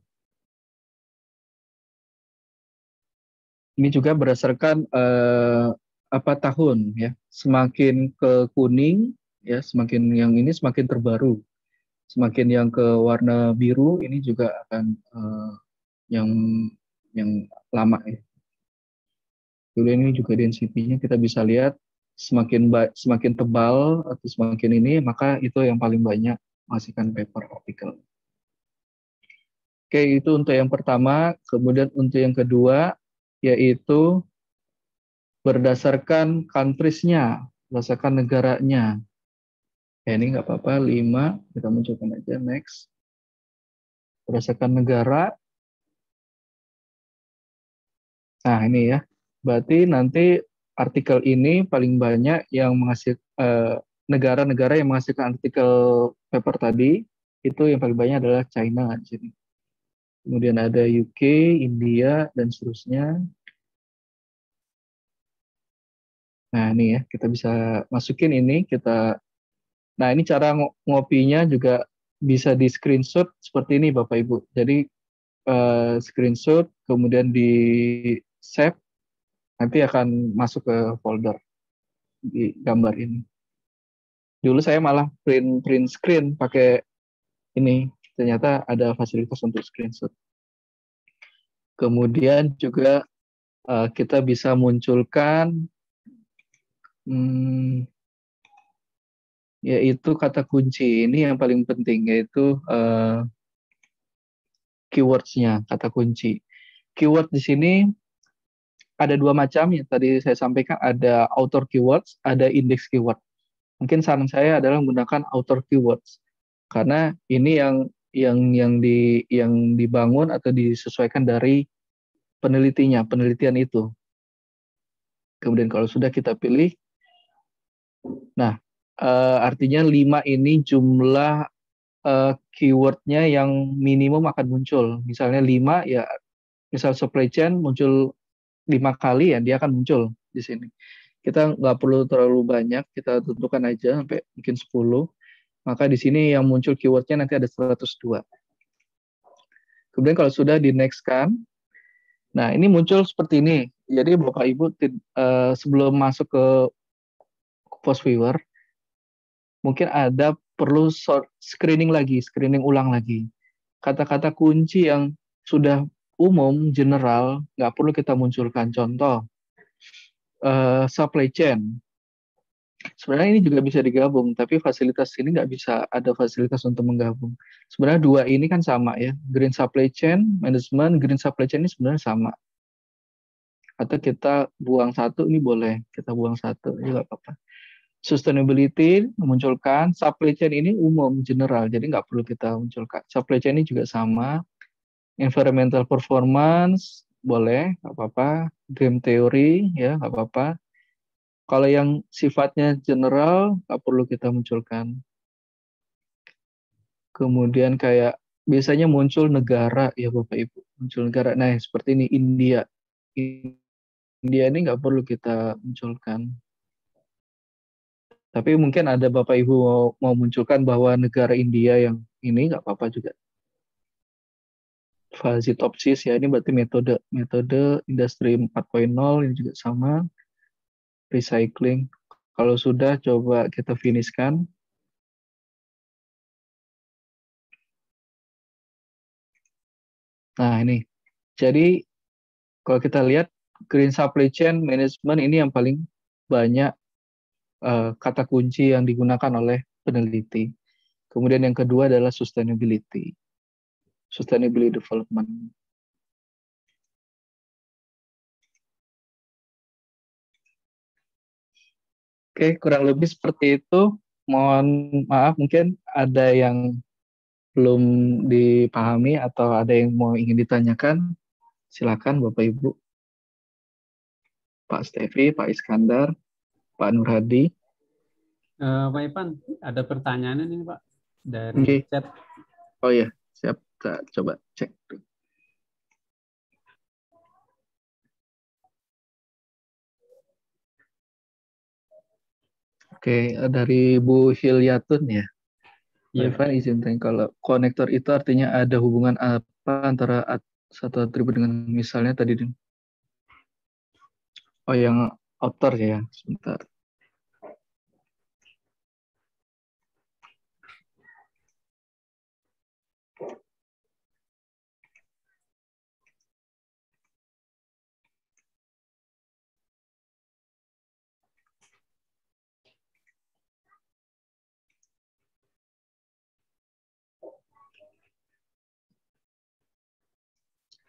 Ini juga berdasarkan tahun ya. Semakin ke kuning ya, semakin yang ini semakin terbaru. Semakin yang ke warna biru ini juga akan yang lama ya. Kemudian ini juga density-nya kita bisa lihat semakin tebal atau semakin ini, maka itu yang paling banyak menghasilkan paper artikel. Oke, itu untuk yang pertama. Kemudian untuk yang kedua, yaitu berdasarkan countries-nya, berdasarkan negaranya. Ya, ini nggak apa-apa, 5, kita munculkan aja, next. Berdasarkan negara. Nah, ini ya. Berarti nanti artikel ini paling banyak yang negara-negara yang menghasilkan artikel paper tadi, itu yang paling banyak adalah China di sini. Kemudian ada UK, India, dan seterusnya. Nah, ini ya, kita bisa masukin ini, nah ini cara ngopinya juga bisa di screenshot seperti ini Bapak Ibu. Jadi screenshot, kemudian di save, nanti akan masuk ke folder di gambar ini. Dulu saya malah print screen pakai ini, ternyata ada fasilitas untuk screenshot. Kemudian juga kita bisa munculkan yaitu kata kunci ini yang paling penting, yaitu keywords-nya, kata kunci. Keyword di sini ada 2 macam yang tadi saya sampaikan, ada author keywords, ada index keyword. Mungkin saran saya adalah menggunakan author keywords karena ini yang dibangun atau disesuaikan dari penelitian itu. Kemudian kalau sudah kita pilih, nah artinya 5 ini jumlah keywordnya yang minimum akan muncul. Misalnya 5 ya, misal supply chain muncul 5 kali ya, dia akan muncul di sini. Kita nggak perlu terlalu banyak, kita tentukan aja sampai mungkin 10. Maka di sini yang muncul keywordnya nanti ada 102. Kemudian kalau sudah di next kan, nah ini muncul seperti ini. Jadi Bapak Ibu sebelum masuk ke Foursquare, mungkin ada perlu screening ulang lagi. Kata-kata kunci yang sudah umum, general, nggak perlu kita munculkan. Contoh, supply chain. Sebenarnya ini juga bisa digabung, tapi fasilitas ini nggak bisa ada fasilitas untuk menggabung. Sebenarnya 2 ini kan sama ya, green supply chain management, green supply chain ini sebenarnya sama. Atau kita buang 1, ini boleh, kita buang 1, ini nggak apa-apa. Sustainability memunculkan, supply chain ini umum, general, jadi nggak perlu kita munculkan. Supply chain ini juga sama. Environmental performance, boleh, nggak apa-apa. Game theory, ya nggak apa-apa. Kalau yang sifatnya general, nggak perlu kita munculkan. Kemudian kayak biasanya muncul negara ya Bapak Ibu. Muncul negara. Nah, seperti ini India. India ini nggak perlu kita munculkan. Tapi mungkin ada Bapak Ibu mau munculkan bahwa negara India yang ini nggak apa-apa juga. Fazitopsis ya, ini berarti metode industri 4.0 ini juga sama. Recycling. Kalau sudah coba kita finishkan. Nah, ini. Jadi kalau kita lihat green supply chain management ini yang paling banyak kata kunci yang digunakan oleh peneliti. Kemudian yang kedua adalah sustainability development. Oke, kurang lebih seperti itu. Mohon maaf, mungkin ada yang belum dipahami atau ada yang mau ingin ditanyakan. Silakan Bapak Ibu. Pak Stevi, Pak Iskandar, Pak Nur Hadi. Pak Ivan, ada pertanyaan ini Pak dari Oke. chat. Oh ya, siap. Kita coba cek. Oke, dari Bu Hilyatun ya. Pak Iya, Ivan izin tanya, kalau konektor itu artinya ada hubungan apa antara satu atribut dengan misalnya tadi. Oh, yang outer ya, sebentar.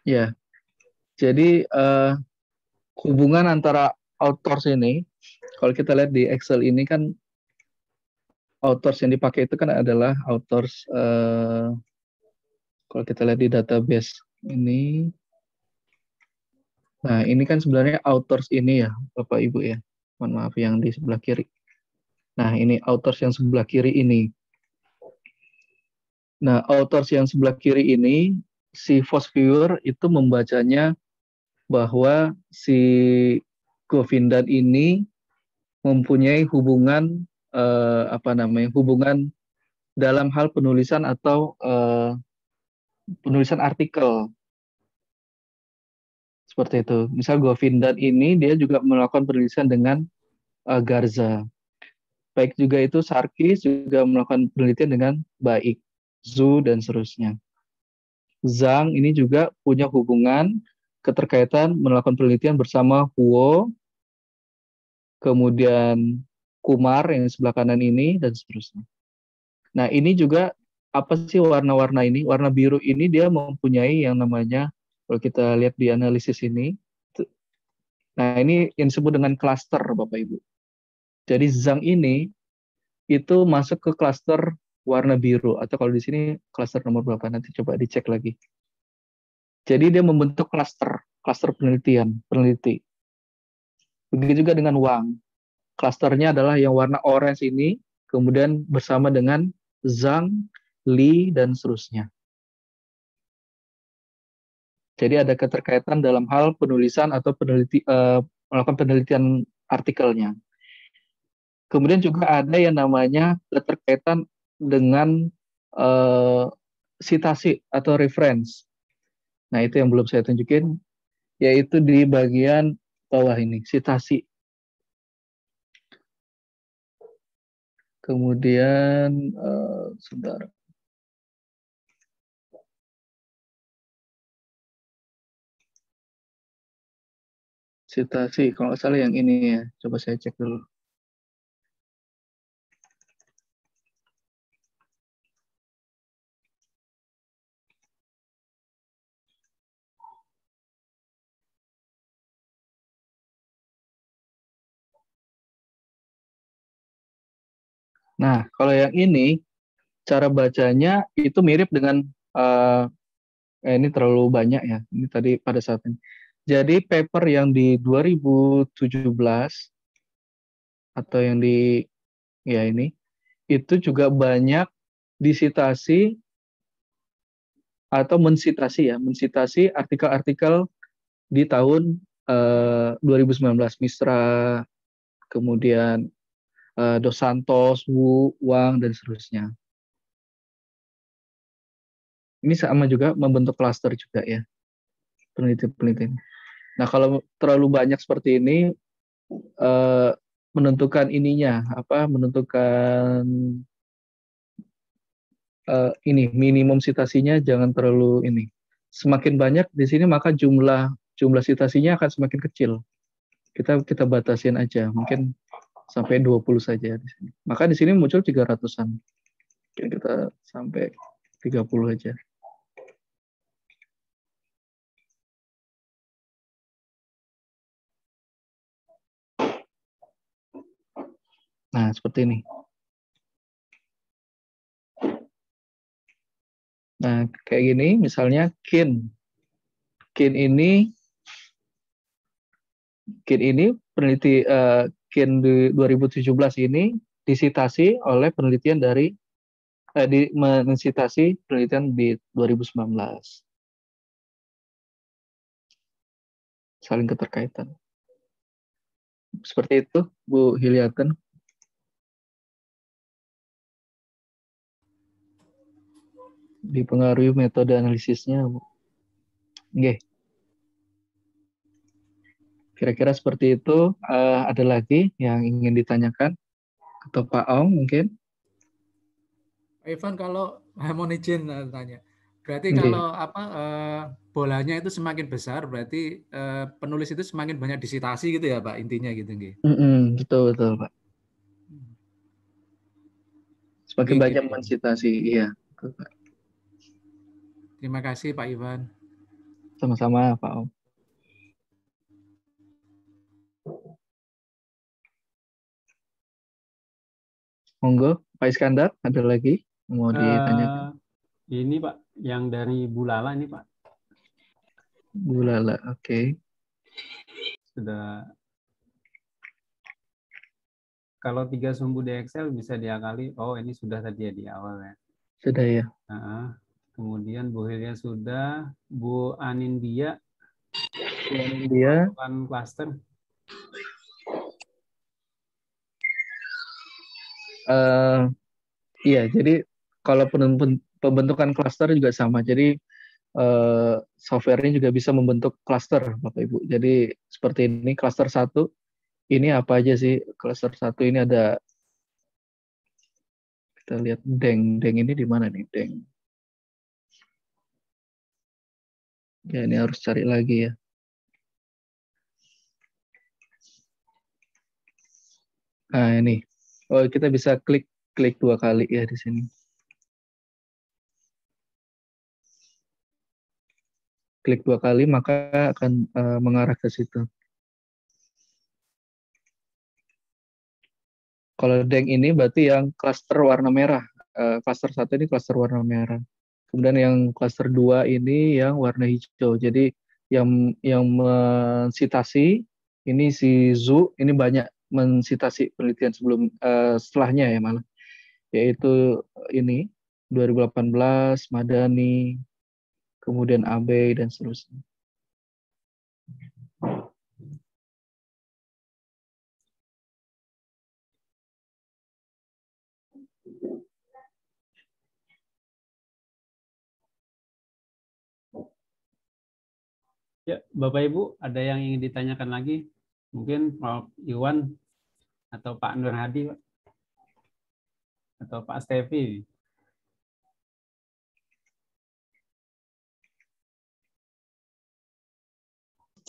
Ya, jadi hubungan antara outsource ini, kalau kita lihat di Excel ini kan outsource yang dipakai itu kan adalah outsource, kalau kita lihat di database ini, nah ini kan sebenarnya outsource ini ya, Bapak Ibu ya, mohon maaf yang di sebelah kiri. Nah ini outsource yang sebelah kiri ini. Nah outsource yang sebelah kiri ini, si Fosviewer itu membacanya bahwa si Govindan ini mempunyai hubungan hubungan dalam hal penulisan atau penulisan artikel seperti itu. Misal Govindan ini dia juga melakukan penulisan dengan Garza. Baik juga itu Sarkis juga melakukan penelitian dengan baik, Zhu dan seterusnya. Zhang ini juga punya hubungan keterkaitan melakukan penelitian bersama Huo, kemudian Kumar yang sebelah kanan ini dan seterusnya. Nah, ini juga apa sih warna-warna ini? Warna biru ini dia mempunyai yang namanya, kalau kita lihat di analisis ini, nah ini yang disebut dengan klaster, Bapak Ibu. Jadi Zhang ini itu masuk ke klaster warna biru, atau kalau di sini klaster nomor berapa, nanti coba dicek lagi. Jadi dia membentuk klaster peneliti. Begitu juga dengan Wang. Klasternya adalah yang warna orange ini, kemudian bersama dengan Zhang, Li, dan seterusnya. Jadi ada keterkaitan dalam hal penulisan atau melakukan penelitian artikelnya. Kemudian juga ada yang namanya keterkaitan dengan sitasi atau reference. Nah itu yang belum saya tunjukin, yaitu di bagian bawah ini, sitasi. Kemudian, sebentar. Sitasi, kalau nggak salah yang ini ya. Coba saya cek dulu. Nah, kalau yang ini, cara bacanya itu mirip dengan, ini terlalu banyak ya. Ini tadi pada saat ini. Jadi paper yang di 2017 atau yang di ya ini itu juga banyak disitasi atau mensitasi ya, mensitasi artikel-artikel di tahun 2019, Misra, kemudian Dos Santos, Wu, Wang, dan seterusnya. Ini sama juga membentuk klaster juga ya, peneliti-peneliti. Nah, kalau terlalu banyak seperti ini, menentukan ininya, menentukan ini minimum citasinya jangan terlalu ini. Semakin banyak di sini maka jumlah citasinya akan semakin kecil. Kita batasin aja, mungkin sampai 20 saja di sini. Maka di sini muncul 300-an. Mungkin kita sampai 30 aja. Nah, seperti ini. Nah, kayak gini, misalnya kin ini peneliti kin di 2017 ini disitasi oleh penelitian dari mensitasi penelitian di 2019. Saling keterkaitan. Seperti itu, Bu Hiliaten. Dipengaruhi metode analisisnya, Bu. Oke. Kira-kira seperti itu. Ada lagi yang ingin ditanyakan? Atau Pak Ong mungkin? Ivan, kalau mohon izin tanya. Berarti kalau bolanya itu semakin besar, berarti penulis itu semakin banyak disitasi gitu ya, Pak? Intinya gitu, nggih. Betul, Pak. Semakin banyak gitu. mensitasi, iya. Betul, Pak. Terima kasih, Pak Ivan. Sama-sama, Pak Om. Monggo, Pak Iskandar, ada lagi mau ditanyakan? Ini Pak, yang dari Bulala ini Pak. Bulala, oke. Sudah. Kalau 3 sumbu di Excel bisa diakali. Oh, ini sudah tadi ya di awal ya. Sudah ya. Kemudian Bu Hilya sudah, Bu Anindya. Pembentukan klaster. Iya, jadi kalau pembentukan klaster juga sama. Jadi software ini juga bisa membentuk klaster, Bapak Ibu. Jadi seperti ini, klaster 1. Ini apa aja sih? Klaster 1 ini ada, kita lihat Deng ini di mana nih, Deng? Ya, ini harus cari lagi ya. Nah, ini. Oh, kita bisa klik 2 kali ya di sini. Klik 2 kali maka akan mengarah ke situ. Kalau Deng ini berarti yang klaster warna merah. Klaster 1 ini klaster warna merah. Kemudian yang klaster 2 ini yang warna hijau. Jadi yang mensitasi ini si Zhu ini banyak mensitasi penelitian setelahnya ya malah. Yaitu ini 2018 Madani, kemudian Abe dan seterusnya. Ya, Bapak Ibu, ada yang ingin ditanyakan lagi? Mungkin Pak Iwan atau Pak Nur Hadi, Pak. Atau Pak Stevi.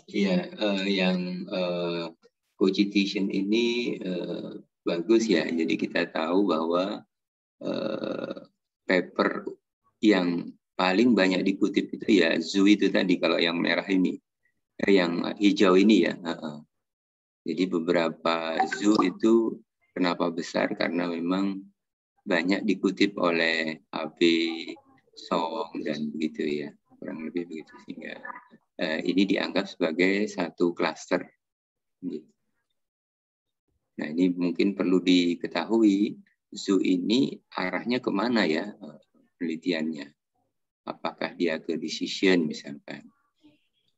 Iya, yang co-citation ini bagus ya. Jadi kita tahu bahwa paper yang paling banyak dikutip itu ya Zhu itu tadi, kalau yang merah ini, yang hijau ini ya. Jadi beberapa Zhu itu kenapa besar, karena memang banyak dikutip oleh AB, Song, dan begitu ya. Kurang lebih begitu, sehingga ini dianggap sebagai satu klaster. Nah, ini mungkin perlu diketahui, Zhu ini arahnya kemana ya penelitiannya. apakah dia ke decision misalkan,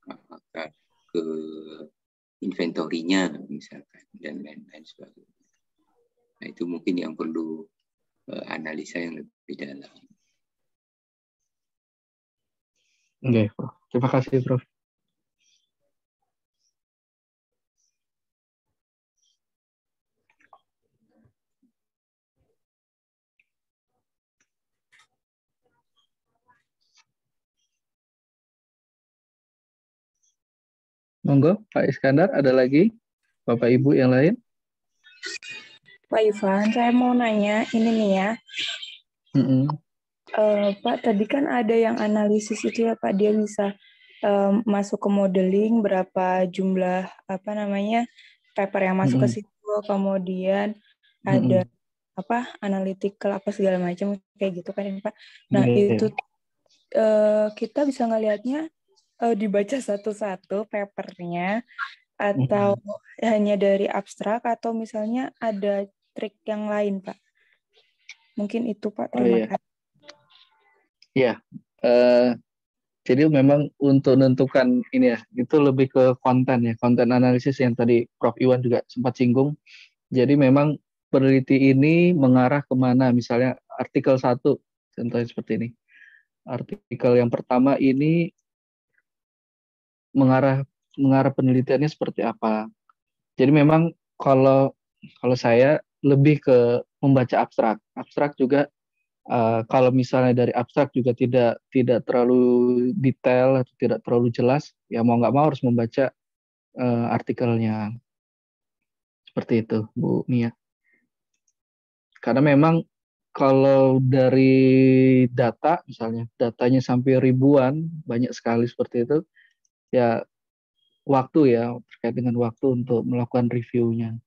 apakah ke inventorinya misalkan, dan lain-lain sebagainya. Nah, itu mungkin yang perlu analisa yang lebih dalam. Oke, Prof. Terima kasih, Prof. Monggo, Pak Iskandar, ada lagi Bapak Ibu yang lain? Pak Ivan, saya mau nanya ini nih ya. Pak, tadi kan ada yang analisis itu ya Pak, dia bisa masuk ke modeling berapa jumlah paper yang masuk ke situ, kemudian ada analytical segala macam kayak gitu kan Pak. Nah itu kita bisa ngelihatnya dibaca satu-satu papernya atau hanya dari abstrak atau misalnya ada trik yang lain Pak. Mungkin itu Pak, terima kasih. Iya, jadi memang untuk menentukan ini ya, itu lebih ke konten ya, konten analisis yang tadi Prof. Iwan juga sempat singgung. Jadi memang peneliti ini mengarah kemana, misalnya artikel 1, contohnya seperti ini. Artikel yang pertama ini mengarah penelitiannya seperti apa. Jadi memang kalau saya lebih ke membaca abstrak. Abstrak juga kalau misalnya dari abstrak juga tidak terlalu detail atau tidak terlalu jelas, ya mau nggak mau harus membaca artikelnya. Seperti itu, Bu Mia. Karena memang kalau dari data, misalnya datanya sampai ribuan, banyak sekali seperti itu, ya waktu ya, terkait dengan waktu untuk melakukan reviewnya.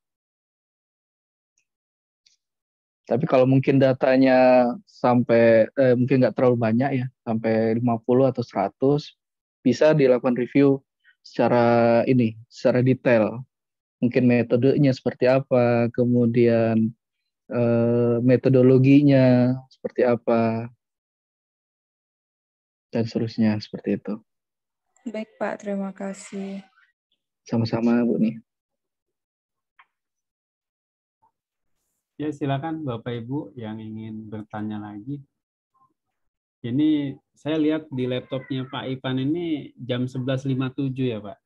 Tapi kalau mungkin datanya sampai mungkin nggak terlalu banyak ya, sampai 50 atau 100, bisa dilakukan review secara detail. Mungkin metodenya seperti apa, kemudian metodologinya seperti apa, dan seterusnya seperti itu. Baik Pak, terima kasih. Sama-sama Bu nih. Ya, silakan Bapak Ibu yang ingin bertanya lagi. Ini saya lihat di laptopnya Pak Ivan ini jam 11.57 ya Pak.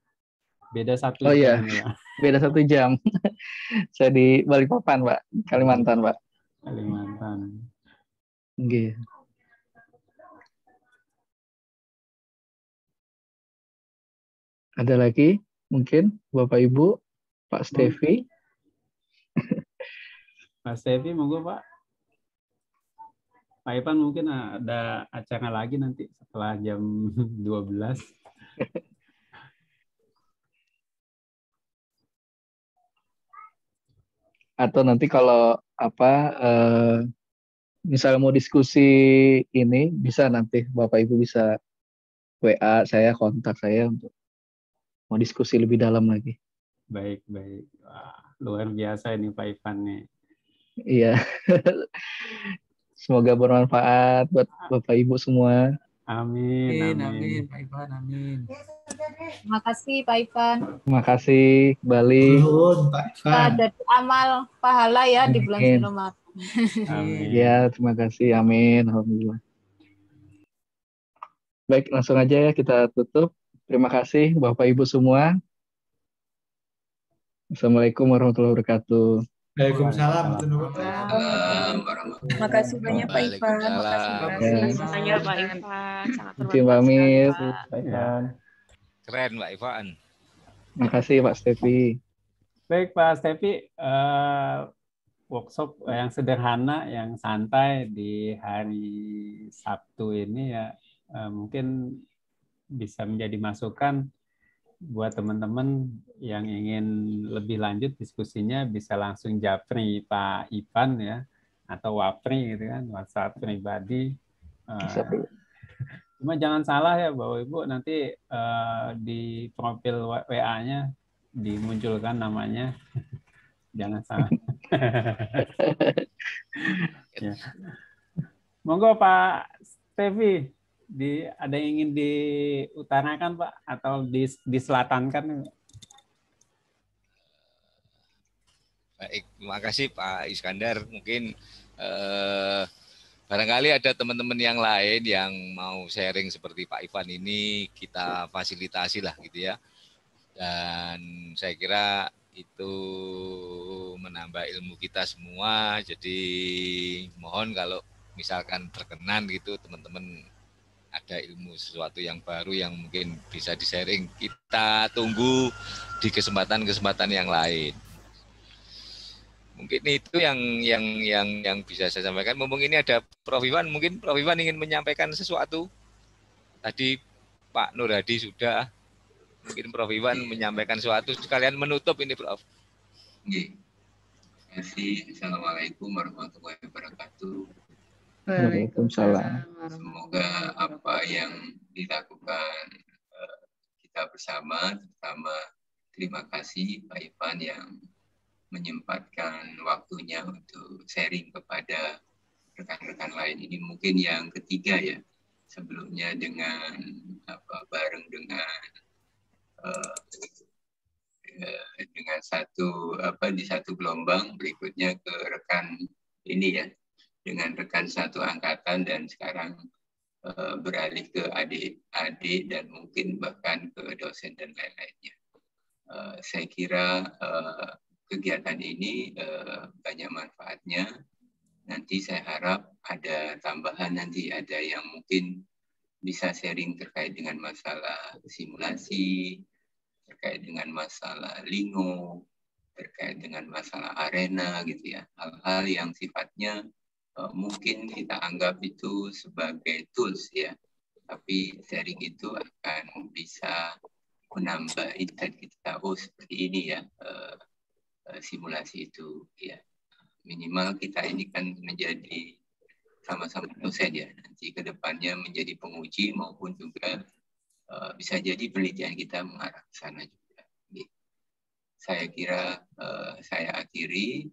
Beda 1 jam iya, ini Pak. Beda 1 jam. Saya di Balikpapan Pak, Kalimantan Pak. Kalimantan. Oke. Ada lagi mungkin Bapak Ibu, Pak Stevi. Pak Stevi, monggo Pak. Pak Ivan mungkin ada acara lagi nanti setelah jam 12. Atau nanti kalau misalnya mau diskusi ini, bisa nanti Bapak Ibu bisa WA saya, kontak saya untuk mau diskusi lebih dalam lagi. Baik. Wah, luar biasa ini Pak Ivan nih. Iya. Semoga bermanfaat buat Bapak Ibu semua. Amin. Pak Ivan, amin. Terima kasih Pak Ivan. Terima kasih kembali. Kita ada amal pahala ya di bulan Ramadan. Amin. Ya, terima kasih. Amin. Alhamdulillah. Baik, langsung aja ya kita tutup. Terima kasih Bapak Ibu semua. Assalamualaikum warahmatullahi wabarakatuh. Waalaikumsalam. Terima kasih banyak Pak Ivan. Terima kasih banyak Pak Ivan. Sangat Terima kasih Pak Ivan. Keren Pak Ivan. Terima kasih Pak Stevi. Baik Pak Stevi, workshop yang sederhana, yang santai di hari Sabtu ini ya mungkin bisa menjadi masukan buat teman-teman yang ingin lebih lanjut diskusinya, bisa langsung japri Pak Ivan ya, atau wapri gitu kan, WhatsApp pribadi. Cuma jangan salah ya Bapak Ibu, nanti di profil WA-nya dimunculkan namanya. Jangan salah. Ya. Monggo Pak Stevi, ada yang ingin diutarakan Pak atau diselatankan? Baik, terima kasih Pak Iskandar. Mungkin barangkali ada teman-teman yang lain yang mau sharing seperti Pak Ivan ini, kita fasilitasi lah gitu ya. Dan saya kira itu menambah ilmu kita semua. Jadi mohon kalau misalkan berkenan gitu teman-teman ada ilmu sesuatu yang baru yang mungkin bisa di-sharing, kita tunggu di kesempatan-kesempatan yang lain. Mungkin itu yang bisa saya sampaikan. Mumpung ini ada Prof. Iwan, mungkin Prof. Iwan ingin menyampaikan sesuatu. Tadi Pak Nur Hadi sudah, mungkin Prof. Iwan menyampaikan sesuatu sekalian menutup ini, Prof. Terima kasih. Assalamualaikum warahmatullahi wabarakatuh. Waalaikumsalam. Semoga apa yang dilakukan kita bersama, terutama terima kasih Pak Ivan yang menyempatkan waktunya untuk sharing kepada rekan-rekan lain. Ini mungkin yang ketiga ya, sebelumnya dengan bareng dengan di satu gelombang, berikutnya ke rekan ini ya, dengan rekan satu angkatan, dan sekarang beralih ke adik-adik dan mungkin bahkan ke dosen dan lain-lainnya. Saya kira kegiatan ini banyak manfaatnya. Nanti saya harap ada tambahan, nanti ada yang mungkin bisa sharing terkait dengan masalah simulasi, terkait dengan masalah lingo, terkait dengan masalah arena gitu ya. Hal-hal yang sifatnya mungkin kita anggap itu sebagai tools ya. Tapi sharing itu akan bisa menambah insight kita, oh seperti ini ya simulasi itu ya. Minimal kita ini kan menjadi sama-sama dosen ya, nanti ke depannya menjadi penguji maupun juga bisa jadi penelitian kita mengarah ke sana juga. Saya kira saya akhiri.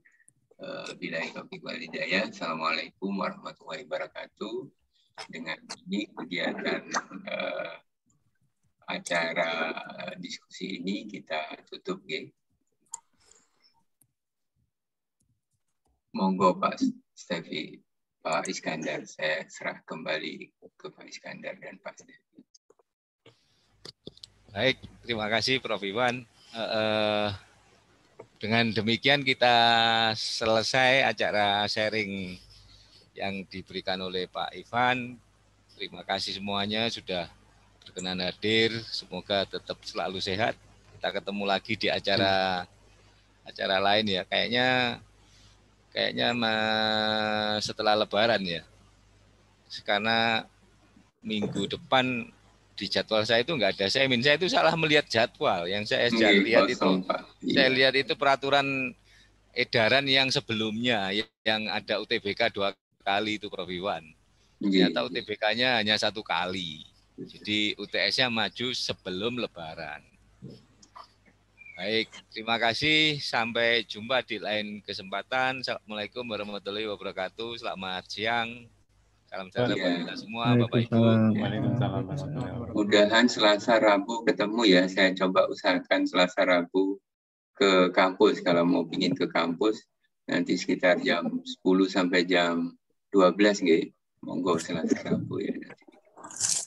Billahi taufiq wal hidayah. Assalamualaikum warahmatullahi wabarakatuh. Dengan ini kegiatan acara diskusi ini kita tutup ya. Monggo Pak Stevi, Pak Iskandar, saya serah kembali ke Pak Iskandar dan Pak Stevi. Baik, terima kasih Prof. Iwan. Dengan demikian kita selesai acara sharing yang diberikan oleh Pak Ivan. Terima kasih semuanya sudah berkenan hadir. Semoga tetap selalu sehat. Kita ketemu lagi di acara lain ya. Kayaknya setelah Lebaran ya. Karena minggu depan di jadwal saya itu nggak ada semin. Saya itu salah melihat jadwal. Yang saya lihat itu, saya lihat itu peraturan edaran yang sebelumnya yang ada UTBK 2 kali itu Prof. Iwan. Ternyata UTBK-nya hanya 1 kali. Jadi UTS-nya maju sebelum Lebaran. Baik, terima kasih. Sampai jumpa di lain kesempatan. Assalamualaikum warahmatullahi wabarakatuh. Selamat siang. Salam sehat buat kita semua, Bapak Ibu. Mudahan Selasa Rabu ketemu ya. Saya coba usahakan Selasa Rabu ke kampus. Kalau mau ingin ke kampus, nanti sekitar jam 10 sampai jam 12 gitu. Monggo Selasa Rabu ya.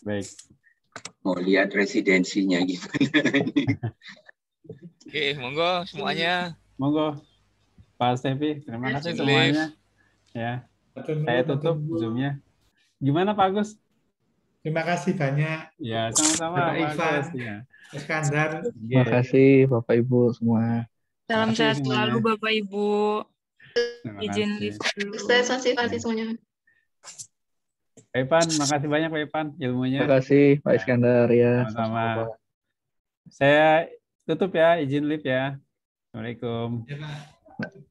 Baik. Mau lihat residensinya gimana. Oke, monggo semuanya. Monggo. Pak Stevi, terima kasih semuanya. Ya. Saya tutup Zoom-nya. Gimana Pak Agus? Terima kasih banyak. Ya, sama-sama Bapak Ivan, ya. Iskandar. Terima kasih Bapak Ibu semua. Salam sehat selalu Bapak Ibu. Izin Terima kasih semuanya. Pak Ivan, makasih banyak Pak Ivan ilmunya. Terima kasih Pak Iskandar ya. Sama-sama. Saya tutup ya, izin live ya. Assalamualaikum. Ya, Pak.